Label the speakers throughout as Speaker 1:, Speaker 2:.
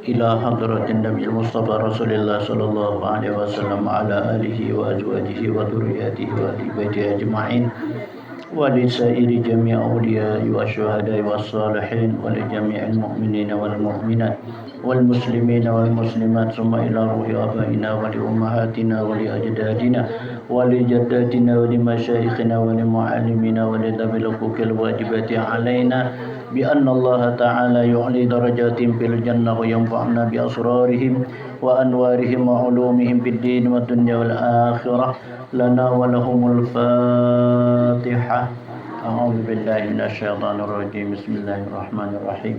Speaker 1: إلى حضرة النبي المصطفى رسول الله صلى الله عليه وسلم وعلى آله وأزواجه وذرياته وأهل بيته أجمعين ولسائر جميع أولياء والشهداء والصالحين ولجميع المؤمنين والمؤمنات والمسلمين والمسلمات ثم إلى روح آبائنا ولأمهاتنا ولأجدادنا ولجداتنا ولمشايخنا ولمعلمينا ولذوي الحقوق الواجبة علينا بأن الله تعالى يعلي درجاتهم في الجنة وينفعنا بأسرارهم وأنوارهم وعلومهم في الدين والدنيا والآخرة لنا ولهم الفاتحة. أعوذ بالله من الشيطان الرجيم. بسم الله الرحمن الرحيم.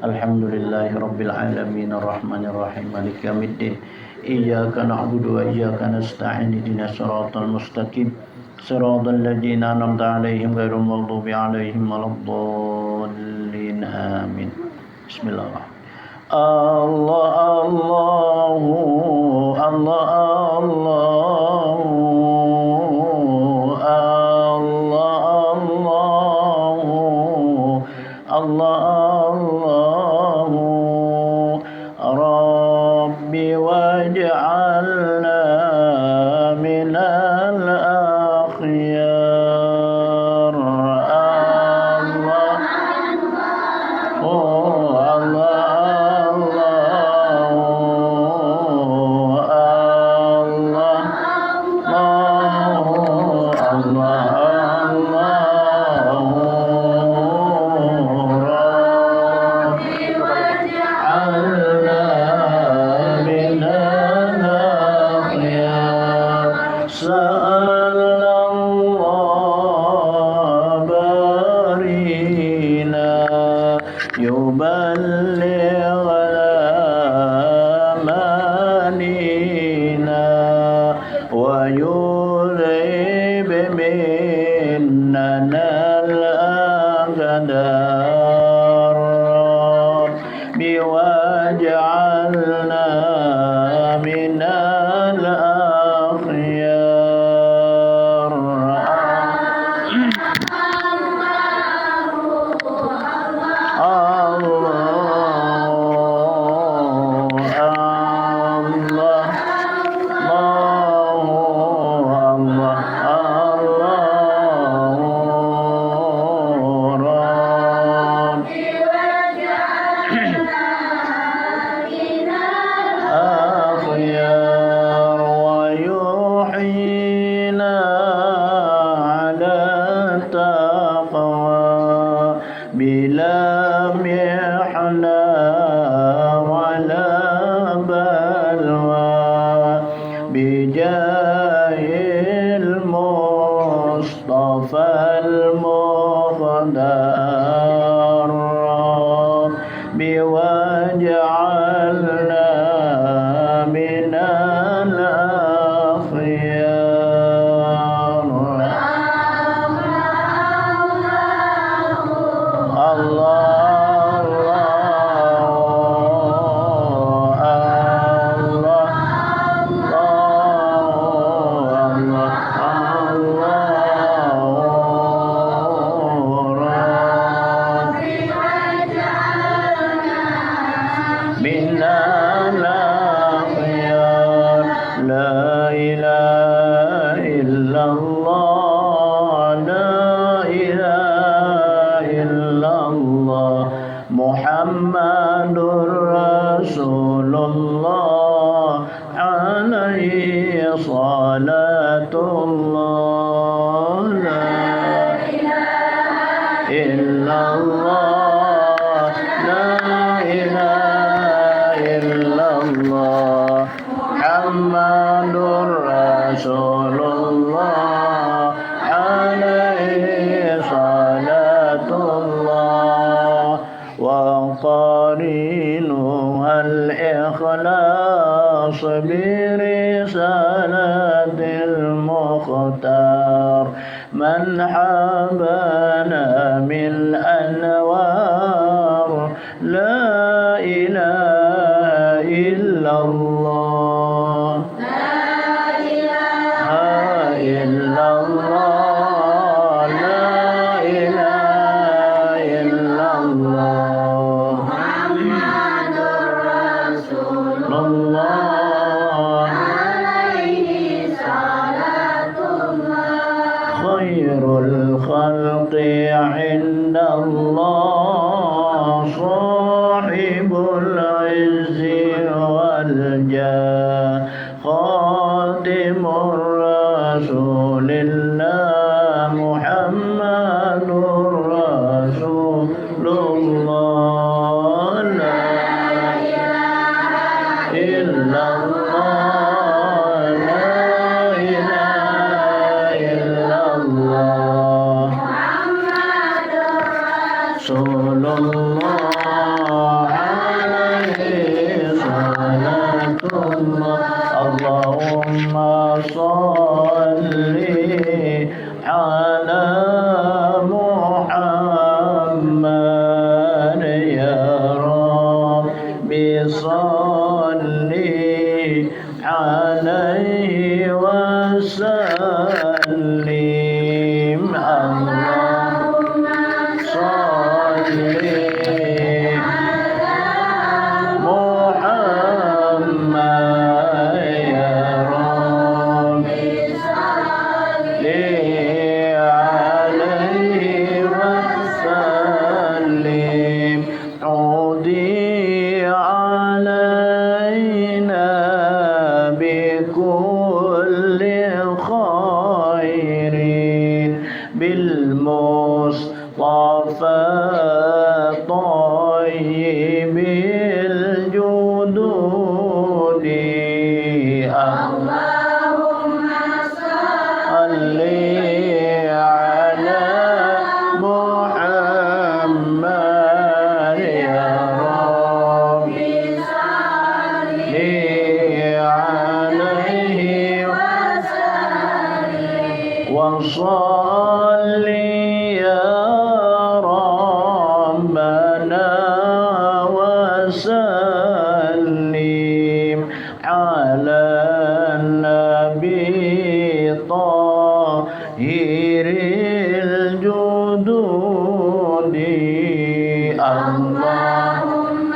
Speaker 1: الحمد لله رب العالمين الرحمن الرحيم مالك يوم الدين إياك نعبد وإياك نستعين اهدنا الصراط المستقيم صراط الذين أنعمت عليهم غير المغضوب عليهم ولا الضالين آمين. بسم الله الرحمن الرحيم. الله الله الله الله الله ربي واجعلنا من الأخيار. ويذهب مننا الأقدار واجعلنا من الأخيار. بلا محنة ولا بلوى بجاه المصطفى المختار واجعلنا من الأخيار. Muhammadur Rasulullah alaihi salatullah. La ilaha illallah, la ilaha illallah, Muhammadur Rasulullah alaihi salatullah. وقارنها الإخلاص برسالة المختار من حبنا من الأنوار. لا إله إلا الله، لا إله إلا الله، لا إله إلا الله. صاحب العز والجاه خاتم الرسول الله محمد رسول الله لا إله إلا الله لا إله إلا الله محمد رسول الله عليه صلاة الله اللهم صل على محمد يا رب صل عليه وسلم اللهم صل بالمصطفى طيب الجدود اللهم صل على محمد يا رب صل عليه وصل يا ربنا وسلم على النبي طاهر الجدود اللهم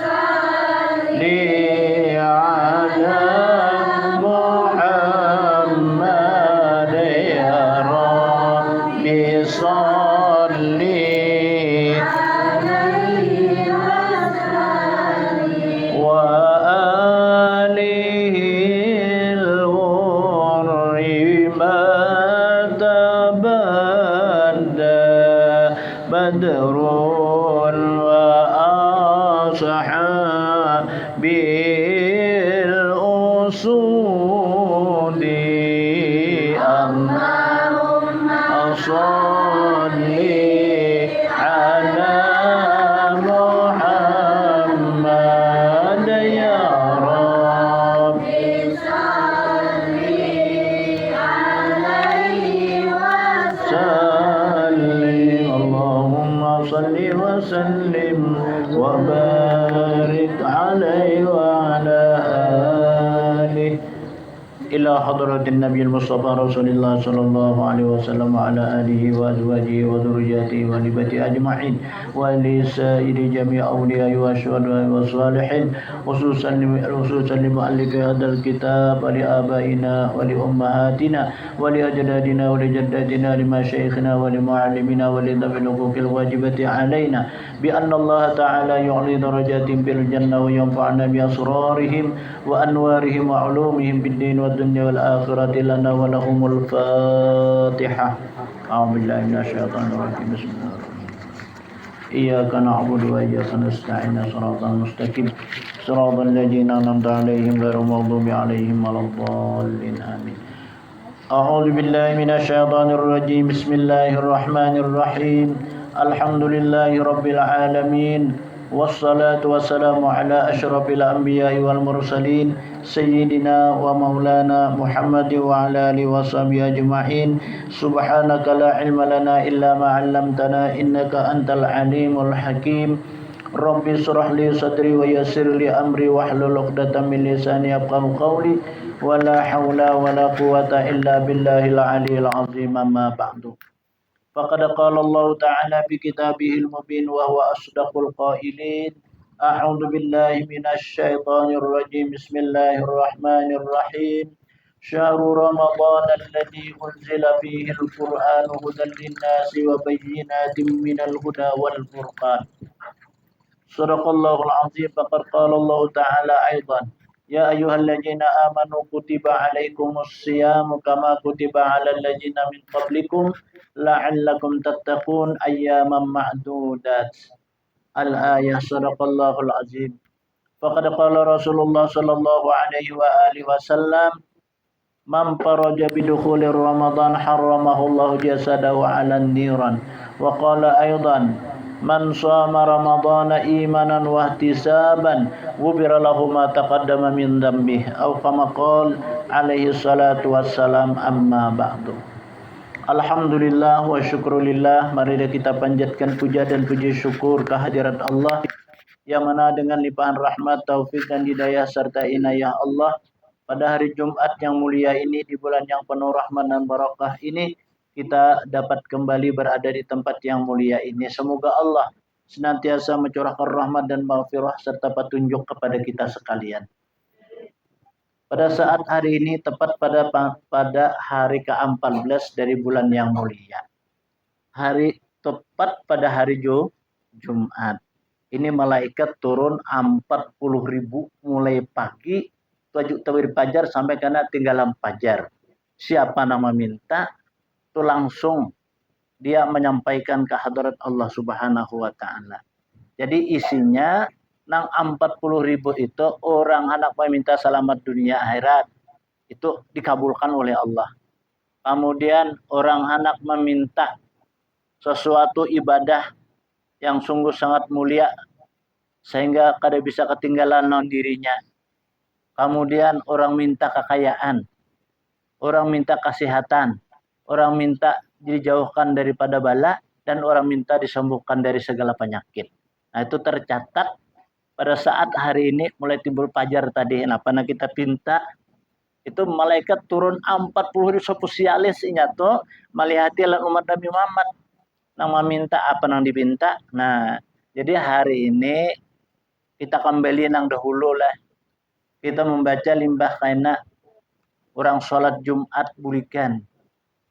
Speaker 1: صل على محمد يا رب صل وآله الغر ما تبدى بدر وأصحابه الأسود اللهم صل على محمد يا رب صل عليه وسلم اللهم صل وسلم وبارك عليه وعلى آله إلى حضرة النبي المصطفى رسول الله صلى الله عليه وسلم وعلى آله وأزواجه وذرياته ولبته أجمعين ولسائر جميع أولياء والشهداء والصالحين خصوصا لمؤلف هذا الكتاب ولآبائنا ولأمهاتنا ولأجدادنا ولجداتنا لمشايخنا ولمعلمنا ولذوي الحقوق الواجبة علينا بأن الله تعالى يعلي درجات بالجنة وينفعنا بأسرارهم وأنوارهم وعلومهم بالدين والدنيا والآخرة لنا ولهم الفاتحة أعوذ بالله من الشيطان الرجيم بسم الله الرحمن الرحيم إياك نعبد وإياك نستعين صراط المستقيم صراط الذين أنعمت عليهم غير المغضوب عليهم ولا الضالين آمين أعوذ بالله من الشيطان الرجيم بسم الله الرحمن الرحيم الحمد لله رب العالمين والصلاة والسلام على أشرف الأنبياء والمرسلين سيدنا ومولانا محمد وعلى آله وصحبه أجمعين سبحانك لا علم لنا إلا ما علمتنا إنك أنت العليم الحكيم رب اشرح لي صدري ويسر لي أمري واحلل عقدة من لساني يفقهوا قولي ولا حول ولا قوة إلا بالله العلي العظيم أما بعد فقد قال الله تعالى بكتابه المبين وهو أصدق القائلين أعوذ بالله من الشيطان الرجيم بسم الله الرحمن الرحيم شهر رمضان الذي أنزل فيه القرآن هدى للناس وبينات من الهدى والفرقان Sadaqallahul azim. Faqad qala Allah Ta'ala aidan. Ya ayyuhalladzina amanu kutiba alaikumus siyamu kama kutiba alal ladzina min qablikum la'allakum tattaqun ayyaman ma'dudat. Al-ayah. Sadaqallahul azim. Faqad qala Rasulullah sallallahu alaihi wa alihi wasallam man faraja bidukhulir Ramadan harramahullahu jasadahu 'alan niran. Wa qala aidan man shama ramadana imanan wa ihtisaban ghufira lahu ma taqaddama min dhanbihi aw kama qala alaihi salatu wassalam. Amma ba'du. Alhamdulillah wa syukrulillah. Mari kita panjatkan puja dan puji syukur kehadirat Allah yang mana dengan limpahan rahmat, taufik dan hidayah serta inayah Allah pada hari Jumat yang mulia ini, di bulan yang penuh rahmat dan barakah ini, kita dapat kembali berada di tempat yang mulia ini. Semoga Allah senantiasa mencurahkan rahmat dan maghfirah serta petunjuk kepada kita sekalian. Pada saat hari ini, tepat pada hari ke-14 dari bulan yang mulia. Tepat pada hari Jumat. Ini malaikat turun 40.000 mulai pagi, tawir fajar sampai karena tinggalan fajar. Siapa nama minta, itu langsung dia menyampaikan ke hadirat Allah Subhanahu wa Ta'ala. Jadi isinya nang 40.000 itu orang anak meminta selamat dunia akhirat, itu dikabulkan oleh Allah. Kemudian orang anak meminta sesuatu ibadah yang sungguh sangat mulia sehingga kada bisa ketinggalan non dirinya. Kemudian orang minta kekayaan, orang minta kesehatan, orang minta dijauhkan daripada bala, dan orang minta disembuhkan dari segala penyakit. Nah, itu tercatat pada saat hari ini mulai timbul fajar tadi. Nah, pernah kita pinta itu malaikat turun 40 spesialis inyato malihati lan umat Nabi Muhammad nang meminta apa nang dipinta. Nah, jadi hari ini kita kembali nang dahulu lah. Kita membaca limbah kaina orang sholat Jumat bulikan.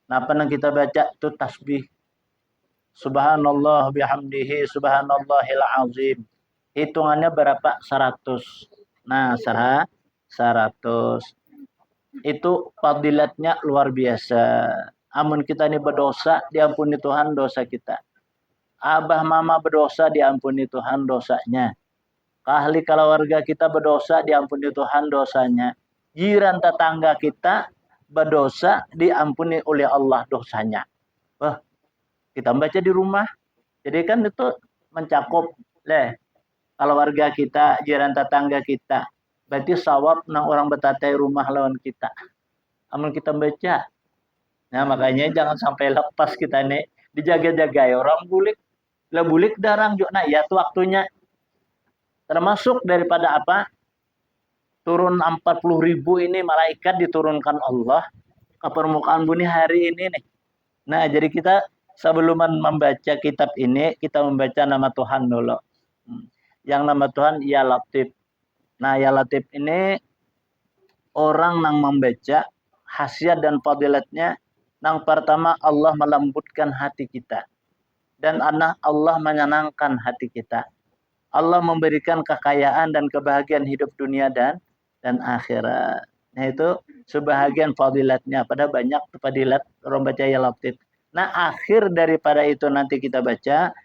Speaker 1: Nah, apa nang kita baca itu tasbih. Subhanallah bihamdihi subhanallahil azim. Hitungannya berapa? 100. Nah, 100. Itu fadilatnya luar biasa. Amun kita ini berdosa, diampuni Tuhan dosa kita. Abah mama berdosa, diampuni Tuhan dosanya. Ahli keluarga kita berdosa, diampuni Tuhan dosanya. Jiran tetangga kita berdosa, diampuni oleh Allah dosanya. Wah, kita baca di rumah. Jadi kan itu mencakup keluarga kita, jiran tetangga kita. Berarti sawab nang orang betatai rumah lawan kita. Amun kita baca. Nah, makanya jangan sampai lepas kita nih. Dijaga-jaga ya orang bulik. Lah bulik darang juga. Nah, ya itu waktunya. Termasuk daripada apa? Turun 40.000 ini malaikat diturunkan Allah ke permukaan bumi hari ini nih. Nah, jadi kita sebelum membaca kitab ini, kita membaca nama Tuhan dulu. Yang nama Tuhan Ya Latif. Nah, Ya Latif ini orang yang membaca khasiat dan fadilatnya. Yang pertama, Allah melembutkan hati kita. Dan Allah menyenangkan hati kita. Allah memberikan kekayaan dan kebahagiaan hidup dunia dan akhirat. Nah, itu sebahagian fadilatnya. Pada banyak fadilat orang baca Ya Latif. Nah, akhir daripada itu nanti kita baca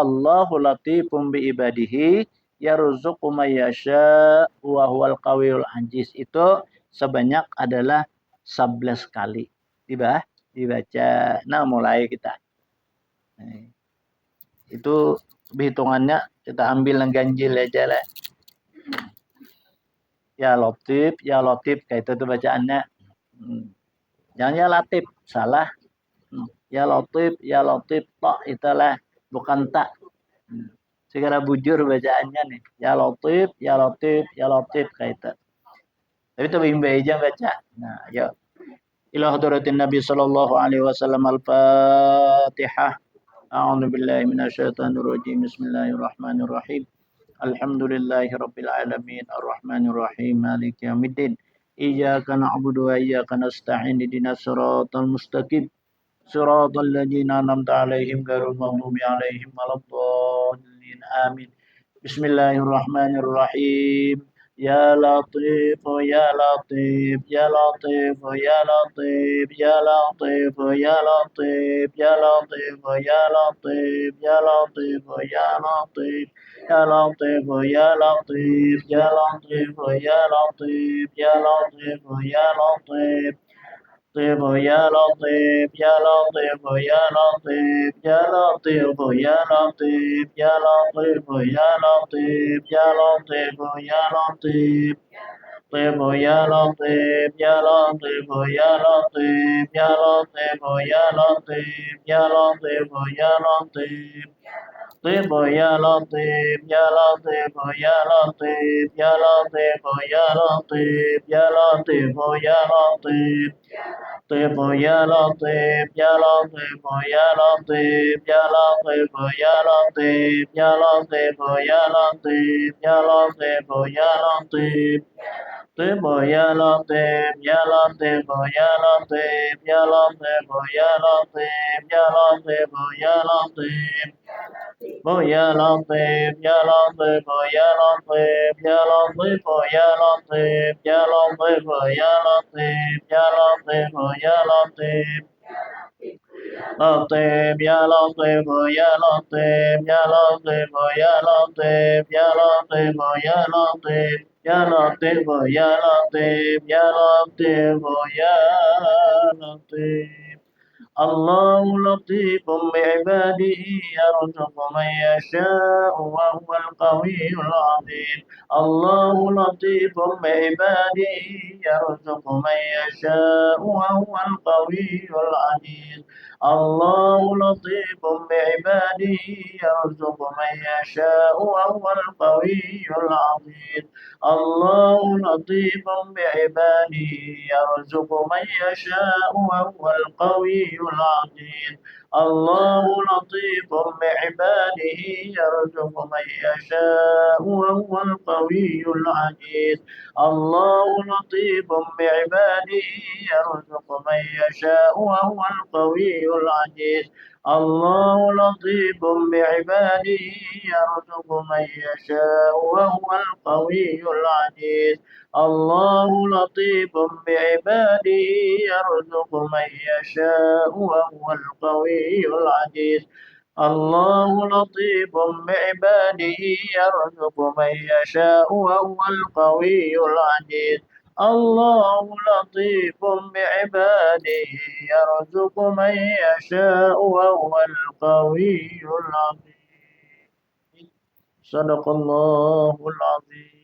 Speaker 1: Allahu latifum bi ibadihi yarzuqu may yasha wa huwal qawiyul aziz. Itu sebanyak adalah 11 kali dibaca. Nah, mulai kita. Nah, itu hitungannya kita ambil yang ganjil aja lah. Ya Latif kayak itu tuh bacaannya. Jangan Ya Latif, salah. Ya Latif tok itulah, bukan tak. Segera bujur bacaannya nih. Ya Latif kayak itu. Tapi itu bimbai aja baca. Nah, yuk. Ila hadratin Nabi sallallahu alaihi wasallam al-Fatihah. A'udzu billahi minasyaitonir rajim. Bismillahirrahmanirrahim. Alhamdulillahi rabbil alamin arrahmanir rahim maliki yaumiddin. Iyyaka na'budu wa iyyaka nasta'in ihdinas siratal mustaqim. Siratal ladzina an'amta 'alaihim ghairil maghdubi 'alaihim waladdallin. Amin. Bismillahirrahmanirrahim. Ya Latif, Ya Latif, Ya Latif, Ya Latif, Ya Latif, Ya Latif, Ya Latif, Ya Latif, Ya Latif, Ya Latif, Ya Latif, Ya Latif, Ya Latif, Ya Latif, Ya Latif, Ya Latif. لطيف يا لطيف يا لطيف يا لطيف يا لطيف يا لطيف يا لطيف يا لطيف يا لطيف يا لطيف طيب يا لطيف يا لطيف يا لطيف يا لطيف يا لطيف يا لطيف يا لطيف طيب يا لطيف يا لطيف يا لطيف يا لطيف يا لطيف يا لطيف يا لطيف طيب يا لطيف يا لطيف يا لطيف يا لطيف يا لطيف يا لطيف يا لطيف يا لطيف يا لطيف طيب يا لطيف يا لطيف يا لطيف يا لطيف يا لطيف يا لطيف يا لطيف يا لطيف يا لطيف يا لطيف يا لطيف يا لطيف يا لطيف يا لطيف يا لطيف يا لطيف لطيف يا لطيف يا لطيف يا لطيف يا لطيف يا لطيف يا لطيف يا لطيف يا لطيف يا لطيف يا لطيف الله لطيف بعباده يرزق من يشاء وهو القوي العظيم الله لطيف بعباده يرزق من يشاء وهو القوي العزيز الله لطيف بعباده يرزق من يشاء وهو القوي العزيز الله لطيف بعباده يرزق من يشاء وهو القوي العزيز الله لطيف بعباده يرزق من يشاء وهو القوي العزيز الله لطيف بعباده يرزق من يشاء وهو القوي العزيز الله لطيف بعباده يرزق من يشاء وهو القوي العزيز الله لطيف بعباده يرزق من يشاء وهو القوي العزيز الله لطيف بعباده يرزق من يشاء وهو القوي العزيز الله لطيف بعباده يرزق من يشاء وهو القوي العزيز صدق الله العظيم.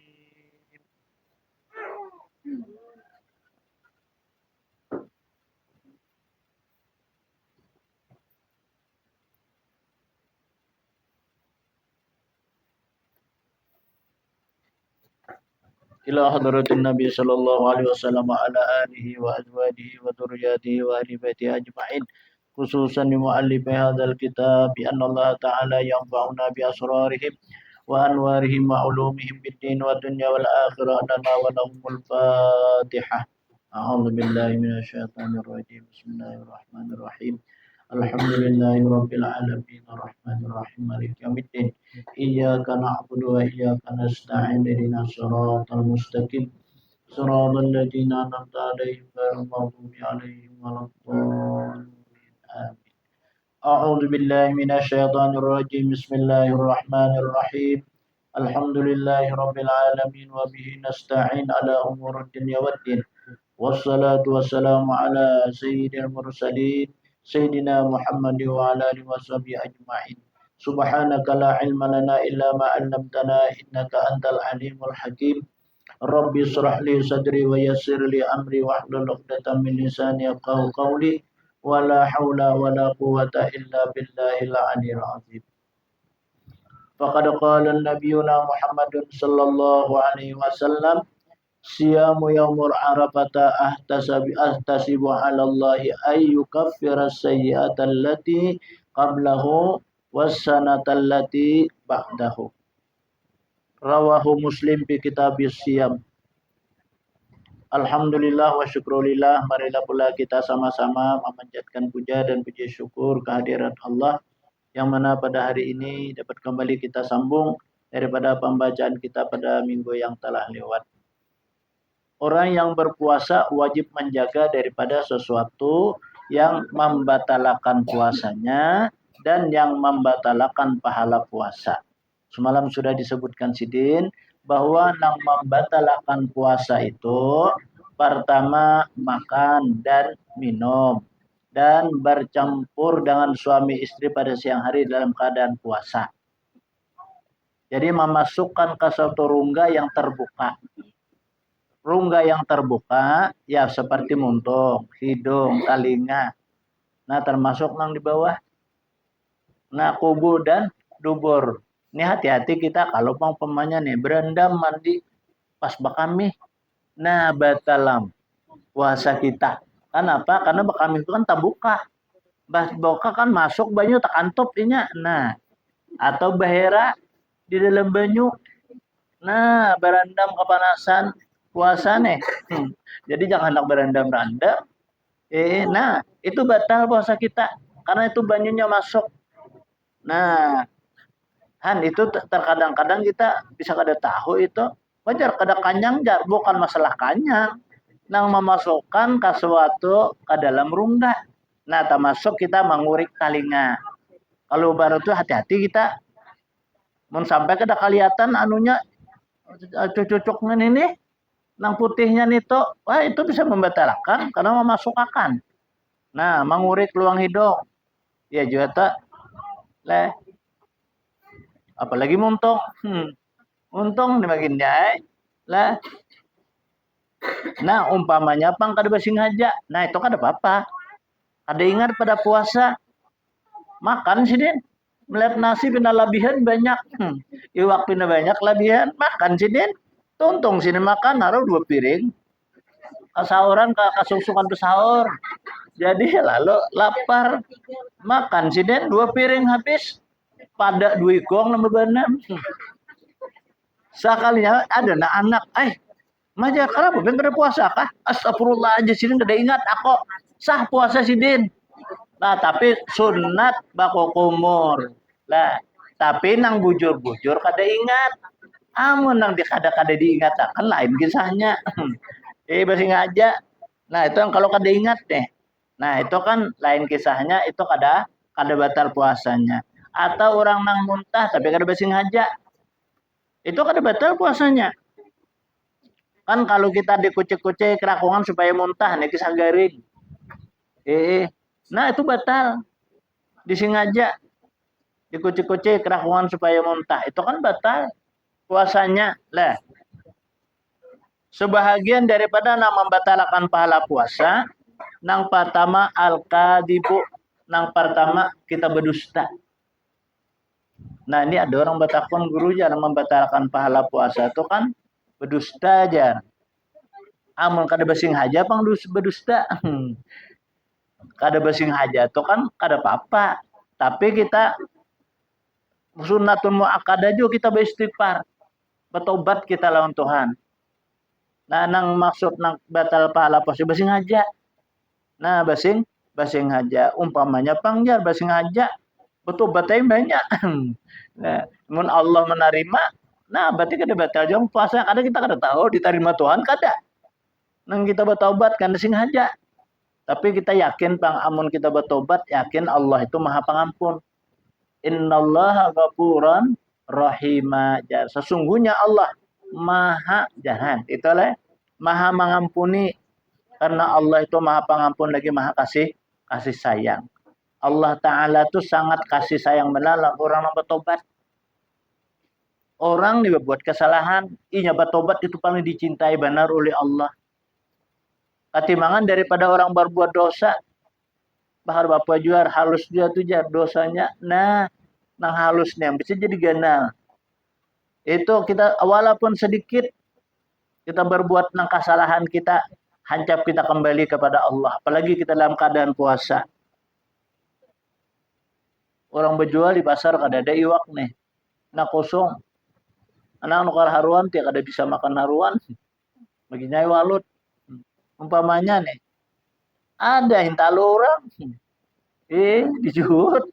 Speaker 1: إلى حضرة النبي صلى الله عليه وسلم وعلى آله وأزواجه وذرياته وأهل بيته أجمعين خصوصا لمؤلف هذا الكتاب بأن الله تعالى ينفعنا بأسرارهم وأنوارهم وعلومهم بالدين والدنيا والآخرة لنا ولهم الفاتحة. أعوذ بالله من الشيطان الرجيم. بسم الله الرحمن الرحيم. الحمد لله رب العالمين الرحمن الرحيم مالك يوم الدين إياك نعبد وإياك نستعين اهدنا الصراط المستقيم صراط الذين أنعمت عليهم غير المغضوب عليهم ولا الضالين آمين. أعوذ بالله من الشيطان الرجيم. بسم الله الرحمن الرحيم. الحمد لله رب العالمين وبه نستعين على أمور الدنيا والدين والصلاة والسلام على سيد المرسلين سيدنا محمد وعلى آله وصحبه أجمعين. سبحانك لا علم لنا إلا ما علمتنا إنك أنت العليم الحكيم. ربي اشرح لي صدري ويسر لي أمري واحلل عقدة من لساني يفقهوا قولي ولا حول ولا قوة إلا بالله العلي العظيم. فقد قال نبينا محمد صلى الله عليه وسلم Siyamu yaumul arafata ahtasibu ala Allahi ayyukaffira sayyi'ata allati qablahu wassanata allati ba'dahu. Rawahu Muslim fi kitabis siyam. Alhamdulillah wa syukrulillah. Marilah pula kita sama-sama memanjatkan puja dan puji syukur kehadirat Allah yang mana pada hari ini dapat kembali kita sambung daripada pembacaan kita pada minggu yang telah lewat. Orang yang berpuasa wajib menjaga daripada sesuatu yang membatalkan puasanya dan yang membatalkan pahala puasa. Semalam sudah disebutkan Sidin bahwa yang membatalkan puasa itu pertama makan dan minum dan bercampur dengan suami istri pada siang hari dalam keadaan puasa. Jadi memasukkan ke suatu rongga yang terbuka. Rongga yang terbuka ya seperti muntung, hidung, telinga. Nah termasuk yang di bawah. Nah kubu dan dubur. Ini hati-hati kita kalau umpamanya nih berendam mandi pas bakami. Nah batalam puasa kita. Kenapa? Karena bakami itu kan terbuka. Boka kan masuk banyu tak antop inya. Nah atau bahera di dalam banyu. Nah berendam kepanasan puasa nih. Jadi jangan hendak berendam-rendam. Nah itu batal puasa kita karena itu banyunya masuk. Nah, Han itu terkadang-kadang kita bisa kada tahu itu wajar kada kanyang jar bukan masalah kanyang. Nang memasukkan ke suatu ke dalam rongga. Nah, termasuk kita mengurik telinga. Kalau baru itu hati-hati kita mau sampai kada kelihatan anunya cucuknya ini nang putihnya itu, wah itu bisa membatalkan karena memasukkan. Nah, mengurik luang hidung. Ya juga tak leh. Apalagi muntung. Untung di bagian jai. Lah. Nah, umpamanya pang kada basing aja. Nah, itu kada apa-apa. Kada ingat pada puasa. Makan sih, Din. Melihat nasi pindah labihan banyak. Iwak pindah banyak labihan. Makan sih, Din. Tuntung sini makan naruh 2 piring. Kasahuran kasungsukan ke sahur. Jadi lalu lapar. Makan sih, Din. 2 piring habis. Pada 2 ikong nama benar. Sekalinya ada anak, Maja kenapa ben kada puasa kah? Astagfirullah aja sini kada ingat aku sah puasa sidin. Nah, tapi sunat bako kumur. Lah, tapi nang bujur-bujur kada ingat. Amun nang kada diingat akan lain kisahnya. Basi aja. Nah, itu yang kalau kada ingat deh. Nah, itu kan lain kisahnya itu kada batal puasanya. Atau orang nang muntah tapi kada basi aja. Itu kada batal puasanya. Kan kalau kita dikucek-kucek kerakungan supaya muntah nih kisah garing. Nah itu batal. Disengaja dikucek-kucek kerakungan supaya muntah. Itu kan batal puasanya. Lah. Sebahagian daripada nang membatalkan pahala puasa, nang pertama al-kadibu, nang pertama kita berdusta. Nah, ini ada orang batakon guru yang membatalkan pahala puasa itu kan berdusta aja. Amun kada basing haja pang berdusta. Kada basing haja itu kan kada apa-apa. Tapi kita sunnatun muakkadah juga kita beristighfar. Bertobat kita lawan Tuhan. Nah, nang maksud nang batal pahala puasa basing haja. Nah, basing haja. Umpamanya pangjar basing haja. Bertobat aja banyak. Nah, mun Allah menerima, nah berarti kada batal jong puasa. Kada kita kada tahu diterima Tuhan kada. Nang kita bertobat kan sing haja. Tapi kita yakin pang amun kita bertobat yakin Allah itu Maha Pengampun. Innallaha ghafuran rahima. Sesungguhnya Allah Maha jahan. Itulah Maha mengampuni karena Allah itu Maha Pengampun lagi Maha kasih sayang. Allah Ta'ala itu sangat kasih sayang melalui orang yang bertobat. Orang yang berbuat kesalahan, inya bertobat itu paling dicintai benar oleh Allah. Ketimangan daripada orang berbuat dosa. Bahar bapak juar halus dia tuh jar dosanya. Nah, nang halusnya bisa jadi ganal. Itu kita walaupun sedikit kita berbuat nang kesalahan kita, hancap kita kembali kepada Allah. Apalagi kita dalam keadaan puasa. Orang berjual di pasar kada ada iwak nih. Nah kosong. Anak nukar haruan tiap kada bisa makan haruan. Bagi nyai walut. Umpamanya nih. Ada hintalo orang. Dijuhut.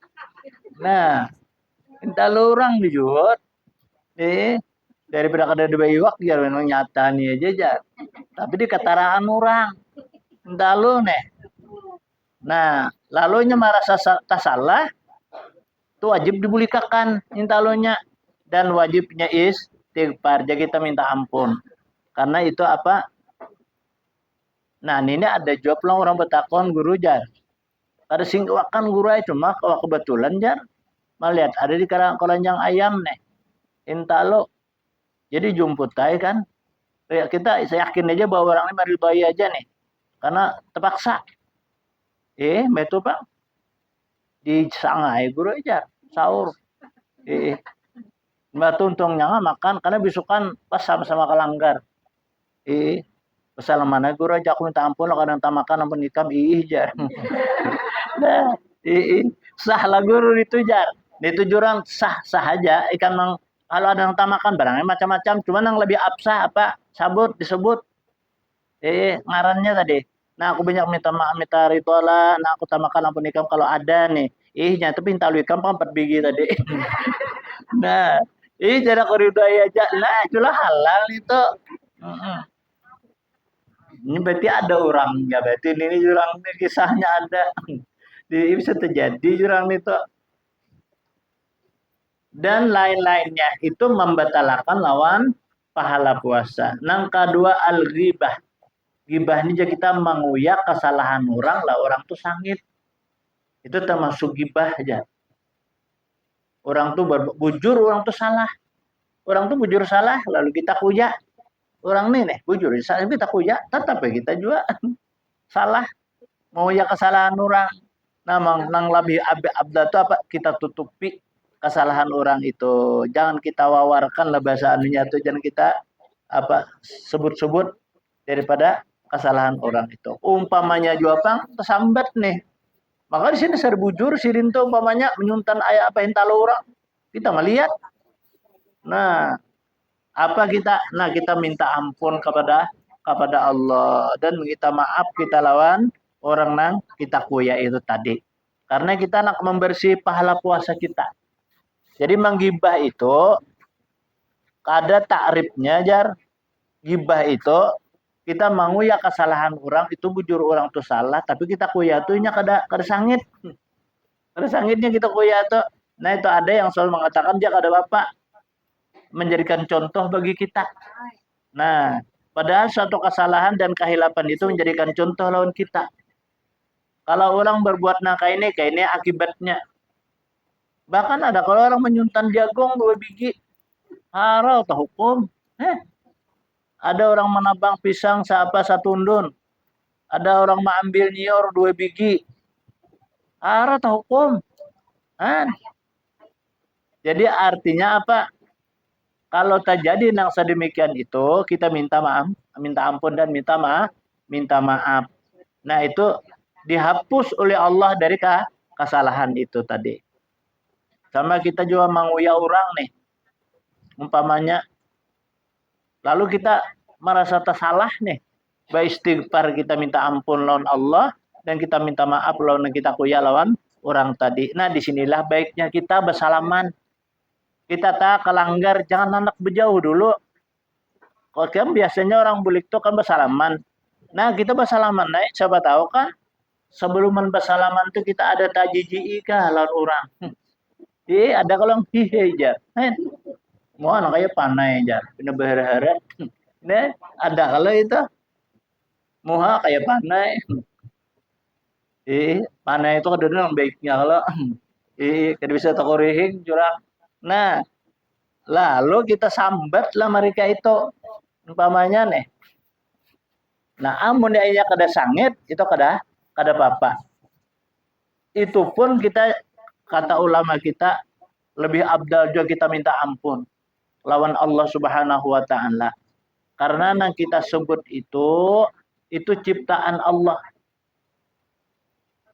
Speaker 1: Nah, hintalo orang dijuhut. Eh, daripada kada ada bayiwak jar memang nyata nih aja jar. Tapi di ketaraan orang. Entah lu nih. Nah, lalunya merasa tak salah, itu wajib dibulikakan intalonya dan wajibnya istighfar. Jadi kita minta ampun. Karena itu apa? Nah, ini ada jawab lah orang betakon guru jar. Ada singkawakan guru itu mah kalau kebetulan jar. Melihat ada di keranjang ayam nih. Intalo. Jadi jumput tay kan. Ya, kita saya yakin aja bahwa orang ini mari bayi aja nih. Karena terpaksa. Betul Pak. Di Shanghai guru aja sahur. Mbak tuntungnya nggak makan karena besokan pas sama-sama kelanggar. Kesalaman guru aja aku minta ampun lo kadang tak makan ampun ikam jar. Nah, sah lah guru itu jar. Itu jurang sah aja ikan mang kalau ada yang tak makan barangnya macam-macam cuman yang lebih absah apa sabut disebut ngarannya tadi. Nah, aku banyak minta ritual lah. Nah, aku tamakan ampun ikam kalau ada nih. Nyata pinta lu ikam kan 4 biji tadi. Nah, cara koridai aja. Nah, itulah halal itu. Ini berarti ada orangnya. Berarti ini jurang ini kisahnya ada. Jadi bisa terjadi jurang itu. Dan lain-lainnya itu membatalkan lawan pahala puasa. Yang kedua al-ghibah. Gibah ini jadi kita menguyak kesalahan orang lah orang tuh sangit. Itu termasuk gibah aja. Orang tuh bujur orang tuh salah. Orang tuh bujur salah lalu kita kuyak. Orang nih bujur salah kita kuyak tetap ya kita juga salah. Mau ya kesalahan orang. Nah, nang lebih abda itu apa kita tutupi kesalahan orang itu. Jangan kita wawarkan lah bahasa anunya itu jangan kita apa sebut-sebut daripada kesalahan orang itu. Umpamanya juapang tersambat nih. Maka di sini serbujur sirin tuh umpamanya menyuntan ayat apa entah orang. Kita melihat. Nah, apa kita? Nah, kita minta ampun kepada Allah dan minta maaf kita lawan orang nang kita kuya itu tadi. Karena kita nak membersih pahala puasa kita. Jadi menggibah itu ada takrifnya jar. Gibah itu kita menguya kesalahan orang itu bujur orang tuh salah tapi kita kuya tuh nya kada sangit. Kada sangitnya kita kuya tuh. Nah, itu ada yang selalu mengatakan dia kada bapak menjadikan contoh bagi kita. Nah, padahal suatu kesalahan dan kehilapan itu menjadikan contoh lawan kita. Kalau orang berbuat kayak ini akibatnya. Bahkan ada kalau orang menyuntan jagung 2 biji, harau atau hukum. Ada orang menabang pisang satu undun. Ada orang mengambil nyior 2 biji. Harau atau hukum. Jadi artinya apa? Kalau terjadi yang sedemikian itu, kita minta maaf, minta ampun dan minta maaf. Nah, itu dihapus oleh Allah dari kesalahan itu tadi. Sama kita juga menguya orang nih. Umpamanya lalu kita merasa tersalah nih. Baik istighfar kita minta ampun lawan Allah dan kita minta maaf lawan kita kuya lawan orang tadi. Nah, disinilah baiknya kita bersalaman. Kita tak kelanggar jangan anak berjauh dulu. Kalau kan biasanya orang bulik itu kan bersalaman. Nah, kita bersalaman naik siapa tahu kan sebelum bersalaman itu kita ada tajiji kah lawan orang. Ada kalau hihe aja. Mau anak kayak panai aja. Kena berharap. Nah, ada kalau itu. Muha kayak panai. Panai itu kadang baiknya kalau kada bisa takorihing curang. Nah, lalu kita sambat lah mereka itu umpamanya nih. Nah, amun dia kada sangit itu kada apa-apa. Itu pun kita kata ulama kita lebih abdal juga kita minta ampun lawan Allah Subhanahu wa taala. Karena yang kita sebut itu ciptaan Allah.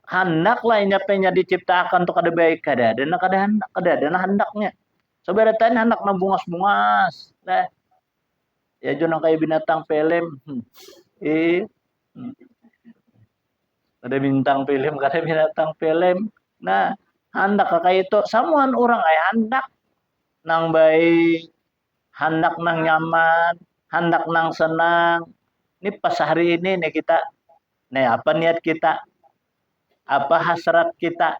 Speaker 1: Hendak lainnya pengen diciptakan untuk ada baik kada ada hendaknya. Sebenarnya hendak nabungas-bungas. Nah, ya jono kayak binatang film. Ada bintang film, kada binatang film. Nah, hendak kayak itu samuan orang ay hendak nang baik hendak nang nyaman, hendak nang senang. Ini pas hari ini nih kita, nih apa niat kita, apa hasrat kita,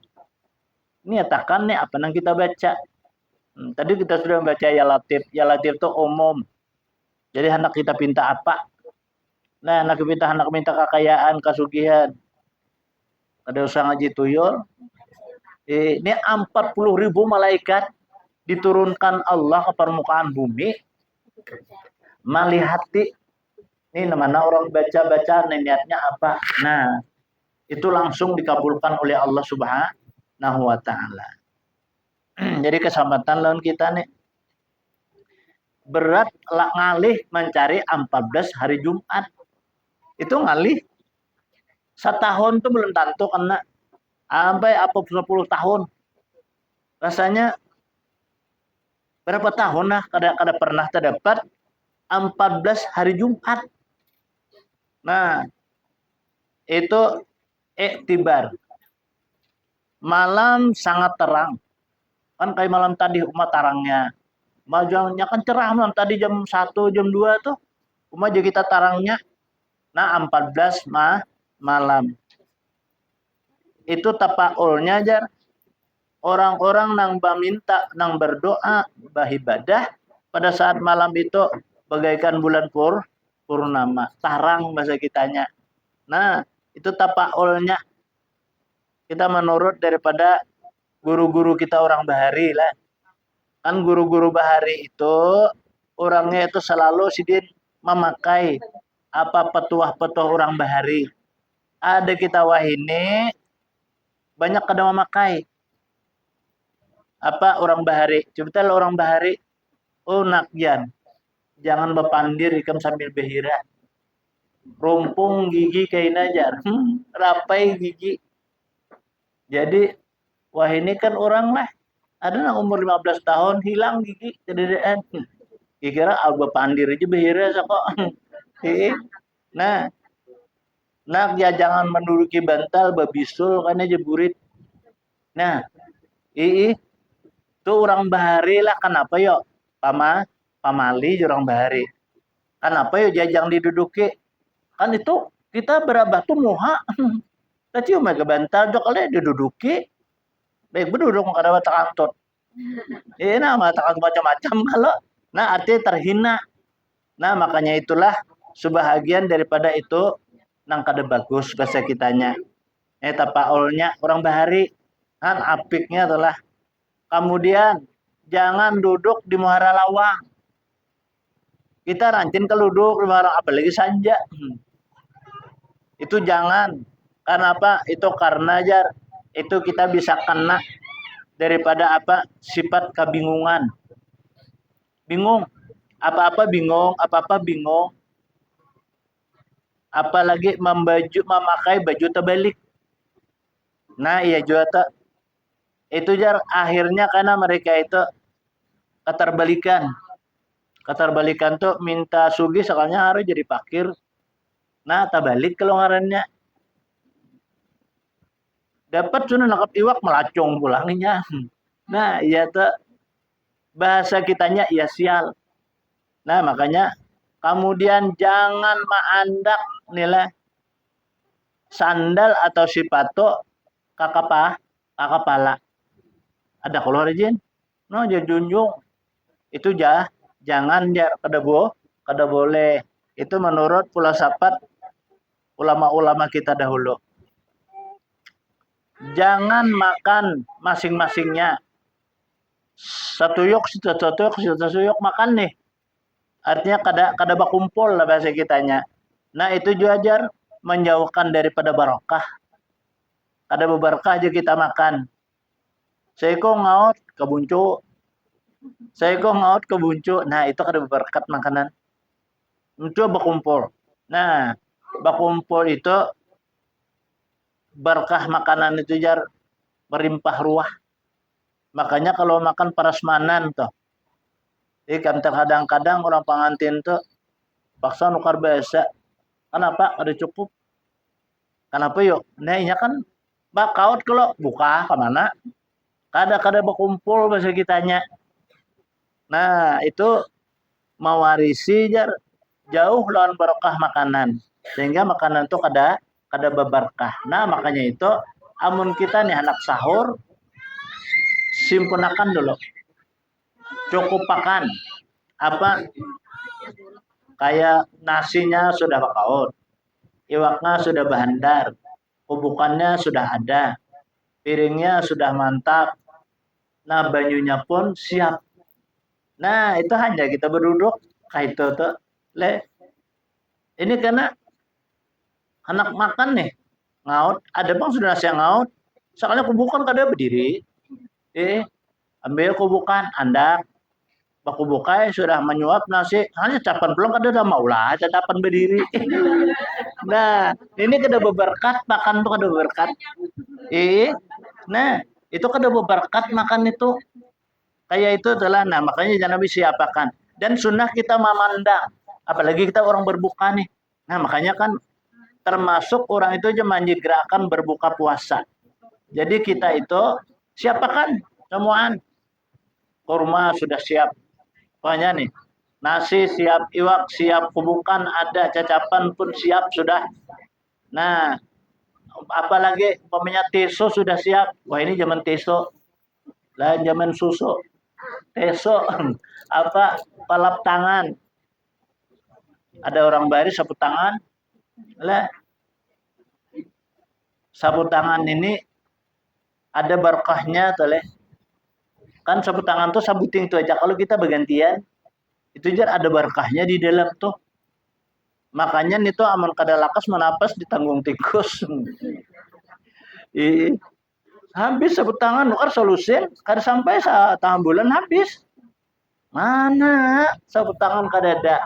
Speaker 1: niatakan nih apa yang kita baca. Tadi kita sudah membaca ya Latif. Ya Latif itu umum. Jadi hendak kita pinta apa? Nah, hendak minta kekayaan, kasugihan. Ada usaha ngaji tuyul. Ini 40.000 malaikat diturunkan Allah ke permukaan bumi melihati ini mana orang baca-baca niatnya apa. Nah, itu langsung dikabulkan oleh Allah Subhanahu wa taala. Jadi kesempatan lawan kita nih berat ngalih mencari 14 hari Jumat. Itu ngalih setahun tuh belum tentu kena sampai apa 10 tahun. Rasanya berapa tahun lah kada pernah terdapat 14 hari Jumat. Nah, itu iktibar. Malam sangat terang. Kan kayak malam tadi umat tarangnya. Majangnya kan cerah malam tadi jam 1, jam 2 tuh. Umat jadi kita tarangnya. Nah, 14 malam. Itu tapaulnya jar. Orang-orang nang minta, nang berdoa, bahibadah pada saat malam itu bagaikan bulan purnama, tarang bahasa kitanya. Nah, itu tapaulnya. Kita menurut daripada guru-guru kita orang bahari lah. Kan guru-guru bahari itu orangnya itu selalu sidin memakai apa petuah-petuah orang bahari. Ada kita wah ini banyak kada memakai apa orang bahari. Coba orang bahari, oh nakjan, jangan bepandir ikan sambil behira. Rumpung gigi kain ajar, rapai gigi. Jadi wah ini kan orang lah ada yang umur 15 tahun hilang gigi kededaan. Kira alba pandir aja behira kok. Nah, ya jangan menduduki bantal babisul kan aja burit. Nah, itu orang bahari lah kenapa yo pamali orang bahari. Kenapa yo jajang diduduki? Kan itu kita berabah tuh muha. Tapi cuma ke bantal jok kali diduduki. Baik berduduk kada bata kantut. Nama takkan macam-macam kalau nah artinya terhina. Nah, makanya itulah sebahagian daripada itu nang kada bagus bahasa kitanya. Tapaulnya orang bahari kan apiknya adalah kemudian jangan duduk di muara lawang. Kita rancin kalau duduk di muara apalagi sanja. Itu jangan. Kenapa? Itu karena jar itu kita bisa kena daripada apa sifat kebingungan. Bingung. Apa-apa bingung, apa-apa bingung. Apalagi memakai baju terbalik. Nah, iya juga itu jar akhirnya karena mereka itu keterbalikan. Keterbalikan tuh minta sugi soalnya harus jadi pakir. Nah, terbalik kalau ngarannya. Dapat sudah nangkap iwak melacung pulangnya. Nah, iya tuh bahasa kitanya iya sial. Nah, makanya kemudian jangan maandak nilai sandal atau sipato kakapala. Ada kalau rejin? No, junjung. Itu jangan kada boleh. Itu menurut filsafat ulama-ulama kita dahulu. Jangan makan masing-masingnya. Satu yuk makan nih. Artinya kada bakumpul lah bahasa kitanya. Nah, itu juga ajar menjauhkan daripada barokah. Kada berbarokah aja kita makan. Saya kok ngaut kebuncu. Nah, itu kada berberkat makanan. Itu bakumpul. Nah, bakumpul itu berkah makanan itu jar merimpah ruah. Makanya kalau makan prasmanan tuh. Kan kadang-kadang orang pengantin tuh paksa nukar biasa. Kenapa? Ada cukup. Kenapa yuk? Nah, ini kan bakaut kalau buka kemana? Kada berkumpul bahasa kitanya. Nah, itu mewarisi jar jauh lawan barokah makanan, sehingga makanan itu kada berberkah. Nah makanya itu amun kita nih anak sahur, simpunakan dulu, cukup makan apa kayak nasinya sudah bakaut, iwaknya sudah bahandar, kubukannya sudah ada, piringnya sudah mantap, nah banyunya pun siap. Nah itu hanya kita berduduk kayak itu tuh le ini karena anak makan nih ngaut, ada bang sudah nasi yang ngaut, soalnya kubukan kada berdiri, ambil kubukan anda baku bukai sudah menyuap nasi hanya capan belum kada ada maulah capan berdiri. Nah ini kada berberkat makan tuh kada berberkat. Nah itu kada berberkat makan itu kayak itu adalah, nah makanya jangan Nabi siapakan, dan sunnah kita memandang apalagi kita orang berbuka nih. Nah makanya kan termasuk orang itu aja gerakan berbuka puasa, jadi kita itu siapakan semuaan, kurma sudah siap pokoknya nih, nasi siap, iwak siap, kubukan ada, cacapan pun siap sudah. Nah apalagi umpamanya teso sudah siap, wah ini zaman teso lah, zaman susu teso apa palap tangan, ada orang baris sapu tangan lah, sapu tangan ini ada berkahnya toleh, kan sapu tangan tuh sabuting tuh aja, kalau kita bergantian itu jar ada berkahnya di dalam tuh, makanya itu aman kada lakas menapas ditanggung tikus. Habis sapu tangan nukar solusin kada sampai setengah bulan habis. Mana sapu tangan kada ada.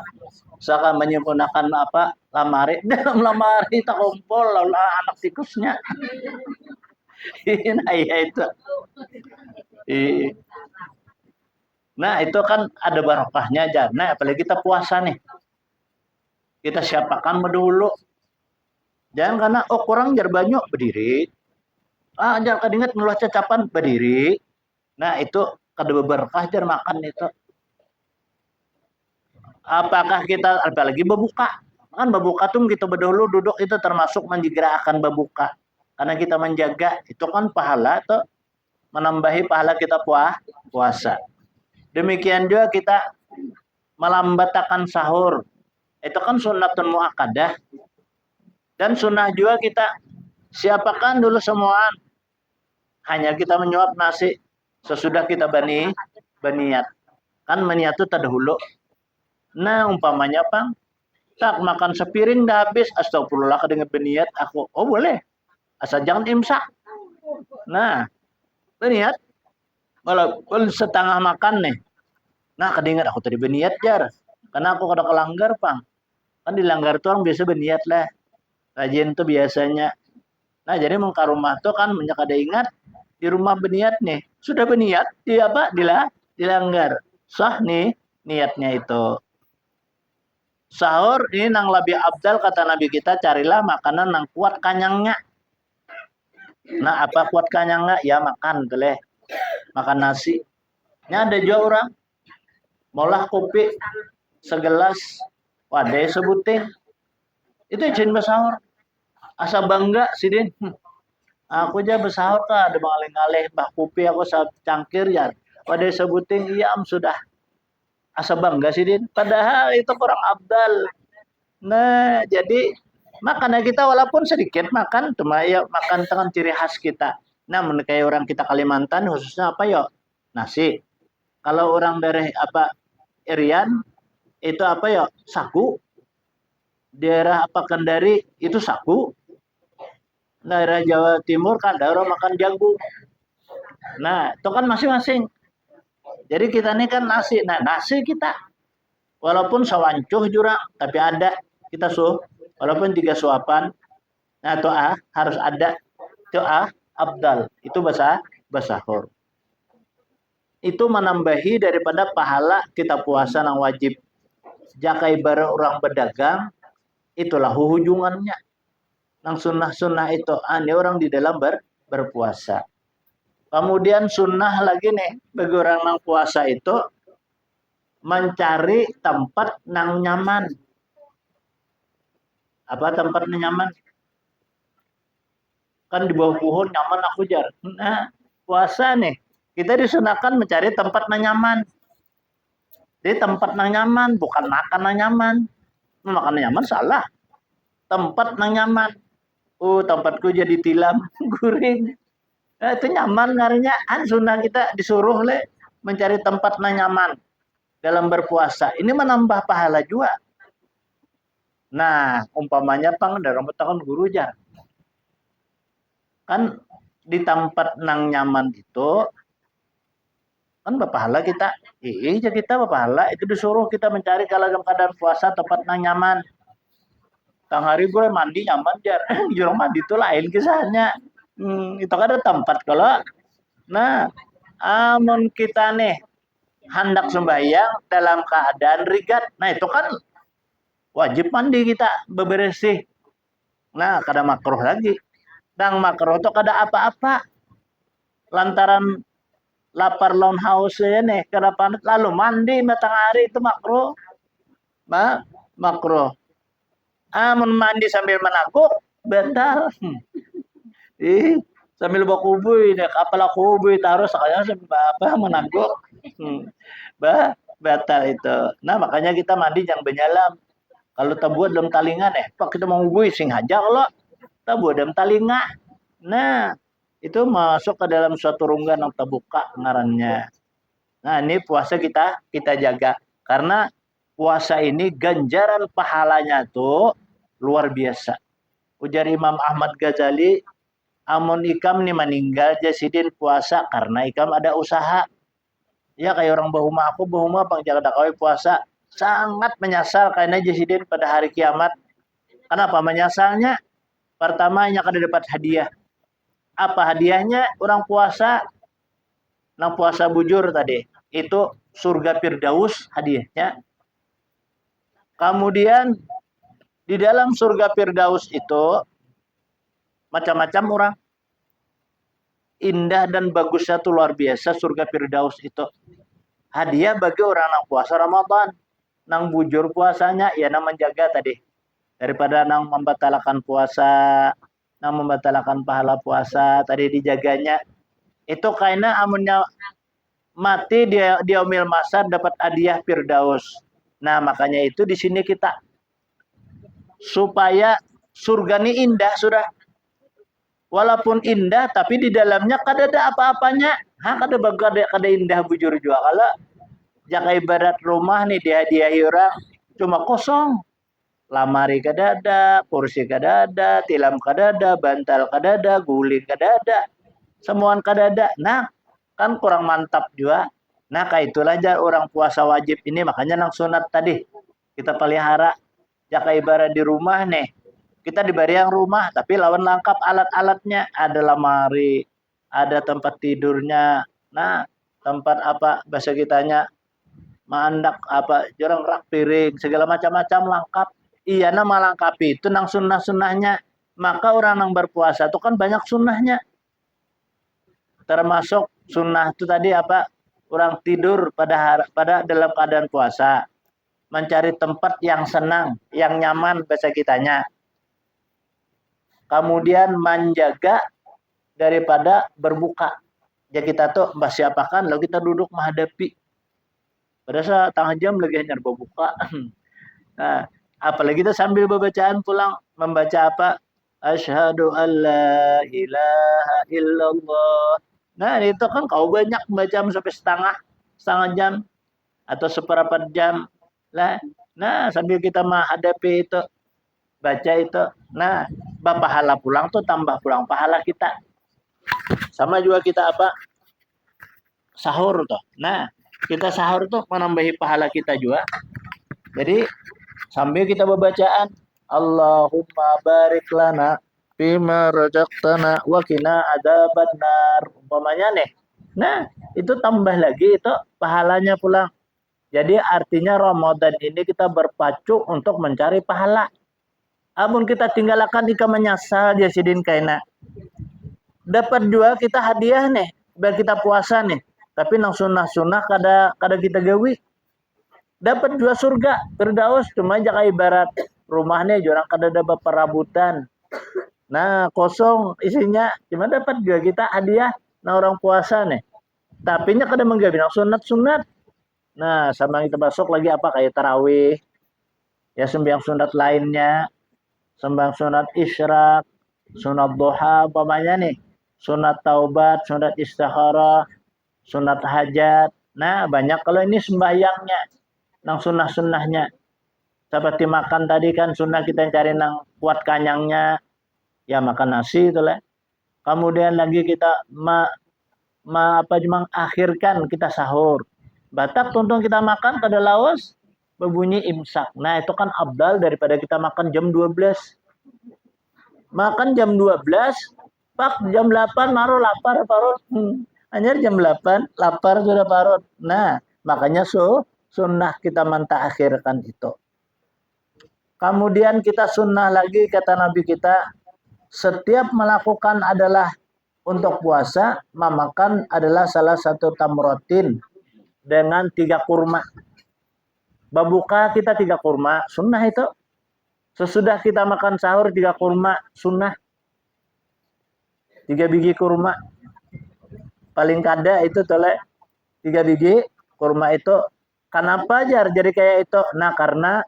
Speaker 1: Saka menyempurnakan apa lamari, dalam lamari tak kumpul anak tikusnya. Nah ya itu. Nah itu kan ada barokahnya aja. Nah apalagi kita puasa nih, kita siapakan dulu. Jangan karena oh kurang jar banyak berdiri. Jangan kadingat ngeluh cacapan berdiri. Nah itu kada berkah jar makan itu. Apakah kita apalagi berbuka? Kan berbuka tuh kita berdahulu duduk itu termasuk menjegerakan berbuka. Karena kita menjaga itu kan pahala tuh, menambahi pahala kita puasa. Demikian juga kita melambatakan sahur. Itu kan sunnatun muakkadah. Dan sunnah juga kita siapakan dulu semua. Hanya kita menyuap nasi sesudah kita berniat. Kan meniat itu terdahulu. Nah umpamanya pang tak makan sepiring dah habis, astagfirullah kedengar berniat aku, oh boleh, asal jangan imsak. Nah berniat walaupun setengah makan nih, nah kedengar aku tadi berniat jar, karena aku kada kelanggar pang, kan dilanggar tuh orang biasa berniat lah, rajin tuh biasanya. Nah jadi mengka rumah tuh kan banyak ada ingat di rumah berniat nih, sudah berniat dia apa dilanggar, sah nih niatnya itu. Sahur ini nang lebih abdal kata Nabi kita, carilah makanan nang kuat kanyangnya. Nah apa kuat kanyangnya? Ya makan boleh, makan nasi. Ini ada juga orang molah kopi segelas, wadah sebuting. Itu izin bersahur. Asa bangga sih din. Aku aja bersahur kah ada mengalih-alih bah kopi aku cangkir ya. Wadah sebuting iya sudah. Asa bangga sih din. Padahal itu kurang abdal. Nah, jadi makannya kita walaupun sedikit makan, cuma ya makan dengan ciri khas kita. Nah, kayak orang kita Kalimantan khususnya apa ya? Nasi. Kalau orang dari apa Irian itu apa ya? Sagu. Daerah apa Kendari itu sagu. Daerah Jawa Timur kan daerah makan jagung. Nah, itu kan masing-masing. Jadi kita ini kan nasi. Nah, nasi kita walaupun sawancuh jurang, tapi ada kita walaupun 3 suapan. Nah, doa harus ada doa abdal. Itu bahasa sahur. Itu menambahi daripada pahala kita puasa yang wajib. Jaka ibarat orang berdagang, itulah hujungannya. Nang sunnah-sunnah itu, ini orang di dalam berpuasa. Kemudian sunnah lagi nih, bagi orang yang puasa itu, mencari tempat nang nyaman. Apa tempatnya nyaman? Kan di bawah pohon nyaman aku jar. Nah, puasa nih. Kita disunahkan mencari tempat nang nyaman. Jadi tempat nang nyaman, bukan makan nang nyaman. Makan nang nyaman salah. Tempat nang nyaman. Tempatku jadi tilam, guring. Nah, itu nyaman ngarinya. Sunnah kita disuruh mencari tempat nang nyaman dalam berpuasa. Ini menambah pahala juga. Nah, umpamanya pang dalam tahun guru jar. Kan di tempat nang nyaman itu kan berpahala kita. Iya kita berpahala itu disuruh kita mencari kalau dalam keadaan puasa tempat nang nyaman. Tang hari gue mandi nyaman jar. Jurang mandi itu lain kisahnya. Itu kan ada tempat kalau nah amun kita nih hendak sembahyang dalam keadaan rigat. Nah, itu kan wajib mandi kita bebersih. Nah, kada makruh lagi. Dan makruh itu kada apa-apa. Lantaran lapar lawan haus ya nih, kada panat lalu mandi matahari itu makruh. Makruh. Amun mandi sambil menakuk batal. Sambil bakubui, kapal kubui taruh sekalian sambil apa menakuk. Batal itu. Nah, makanya kita mandi jangan benyalam. Kalau tabuat dalam talingan Pak kita mau ngubui sing aja kalau tabuat dalam talinga. Nah, itu masuk ke dalam suatu rongga yang terbuka ngarannya. Nah, ini puasa kita jaga karena puasa ini ganjaran pahalanya tuh luar biasa. Ujar Imam Ahmad Ghazali, amun ikam nih meninggal jasidin puasa karena ikam ada usaha. Ya kayak orang bahuma aku bang jaga kawai puasa sangat menyesal karena jasidin pada hari kiamat. Kenapa menyesalnya? Pertamanya kada dapat hadiah. Apa hadiahnya? Orang puasa nang puasa bujur tadi itu surga Firdaus hadiahnya. Kemudian di dalam surga Firdaus itu macam-macam orang. Indah dan bagusnya tuh luar biasa surga Firdaus itu. Hadiah bagi orang nang puasa Ramadan. Nang bujur puasanya ya nang menjaga tadi. Daripada nang membatalkan puasa, nang membatalkan pahala puasa tadi dijaganya. Itu karena amunnya mati dia umil masa dapat hadiah Firdaus. Nah, makanya itu di sini kita supaya surga ini indah sudah. Walaupun indah tapi di dalamnya kada ada apa-apanya. Kada indah bujur juga kalau jaka ibarat rumah nih dihadiahi orang cuma kosong. Lamari kada ada, kursi kada ada, tilam kada ada, bantal kada ada, guling kada ada. Semuaan kada ada. Nah, kan kurang mantap juga. Nah, kayak itulah aja orang puasa wajib ini makanya nang sunat tadi kita pelihara. Jaka ibarat di rumah nih kita diberi yang rumah tapi lawan lengkap alat-alatnya, ada lemari, ada tempat tidurnya, nah tempat apa bahasa kitanya mandak apa jarang rak piring segala macam-macam lengkap. Iya nama lengkapi itu nang sunnah-sunnahnya. Maka orang yang berpuasa itu kan banyak sunnahnya, termasuk sunnah itu tadi apa orang tidur pada dalam keadaan puasa, mencari tempat yang senang yang nyaman bahasa kitanya. Kemudian menjaga daripada berbuka. Ya kita tuh masih apakan lalu kita duduk menghadapi. Pada saat tengah jam lagi hanya berbuka. Nah, apalagi kita sambil bacaan pulang membaca apa? Asyhadu alla ilaha illallah. Nah, itu kan kau banyak membaca sampai setengah jam atau seperempat jam. Nah, sambil kita menghadapi itu baca itu. Nah, pahala pulang tuh tambah pulang pahala kita. Sama juga kita apa? Sahur tuh. Nah, kita sahur tuh menambahi pahala kita juga. Jadi sambil kita bacaan Allahumma barik lana fima razaqtana wa qina adzabannar. Umpamanya nih. Nah, itu tambah lagi itu pahalanya pulang. Jadi artinya Ramadan ini kita berpacu untuk mencari pahala. Amun kita tinggalkan ika menyasal dia sidin kaina. Dapat juga kita hadiah nih, biar kita puasa nih. Tapi nang sunnah-sunnah kada kita gawi.
Speaker 2: dapat dua surga Firdaus, cuma jaka ibarat rumahnya jorang kada ada perabutan. Nah, kosong isinya, cuma dapat juga kita hadiah nah orang puasa nih. Tapi nya kada menggabung sunat-sunat. Nah, sama kita masuk lagi apa kayak tarawih, ya sembahyang sunat lainnya, sembahyang sunat isyraq, sunat duha, umpamanya nih, sunat taubat, sunat istikharah, sunat hajat. Nah, banyak kalau ini sembahyangnya, nang sunnah-sunnahnya. Seperti makan tadi kan sunnah kita cari nang kuat kanyangnya, ya makan nasi itu lah. Kemudian lagi kita mengakhirkan kita sahur. Batak tonton kita makan kada laos berbunyi imsak. Nah, itu kan abdal daripada kita makan jam 12. Makan jam 12, pak jam 8 maru lapar parut. Hanya jam 8 lapar sudah parut. Nah, makanya sunnah kita akhirkan itu. Kemudian kita sunnah lagi kata Nabi kita, setiap melakukan adalah untuk puasa, memakan adalah salah satu tamrotin dengan 3 kurma. Berbuka kita 3 kurma, sunnah itu. Sesudah kita makan sahur 3 kurma, sunnah. 3 biji kurma. Paling kada itu toleh 3 biji kurma itu. Kenapa jar jadi kayak itu? Nah, karena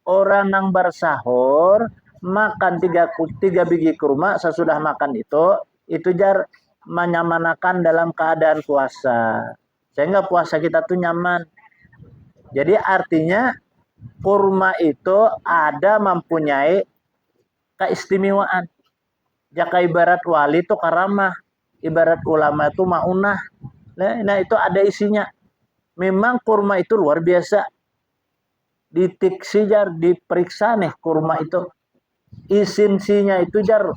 Speaker 2: orang yang bersahur makan 3 biji kurma sesudah makan itu jar menyamanakan dalam keadaan puasa. Sehingga puasa kita tuh nyaman. Jadi artinya kurma itu ada mempunyai keistimewaan. Jaka ibarat wali itu karamah, ibarat ulama itu maunah. Nah itu ada isinya. Memang kurma itu luar biasa. Ditiksi jar, diperiksa nih kurma itu. Esensinya itu jar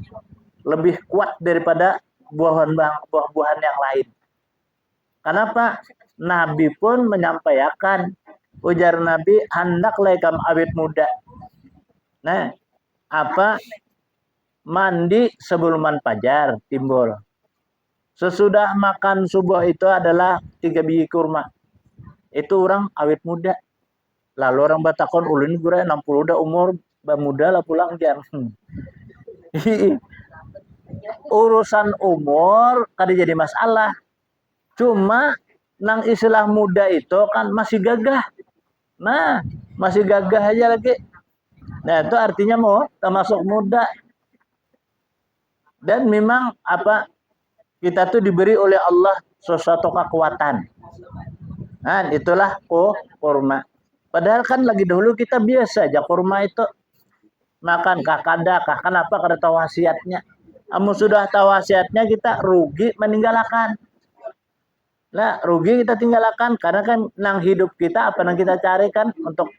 Speaker 2: lebih kuat daripada buah-buahan yang lain. Kenapa? Nabi pun menyampaikan, ujar Nabi, hendaklah kamu awet muda. Nah, apa? Mandi sebelum fajar timbul. Sesudah makan subuh itu adalah 3 biji kurma. Itu orang awet muda. Lalu orang batakon ulun gura 60 udah umur muda lah pulang jar. Urusan umur kada jadi masalah. Cuma nang istilah muda itu kan masih gagah. Nah, masih gagah aja lagi. Nah, itu artinya mau termasuk muda. Dan memang apa kita tuh diberi oleh Allah sesuatu kekuatan. Nah, itulah kurma. Padahal kan lagi dahulu kita biasa aja kurma itu makan kakada, kenapa kada tahu wasiatnya. Kamu sudah tahu wasiatnya kita rugi meninggalkan. Nah, rugi kita tinggalkan karena kan nang hidup kita apa yang kita cari kan untuk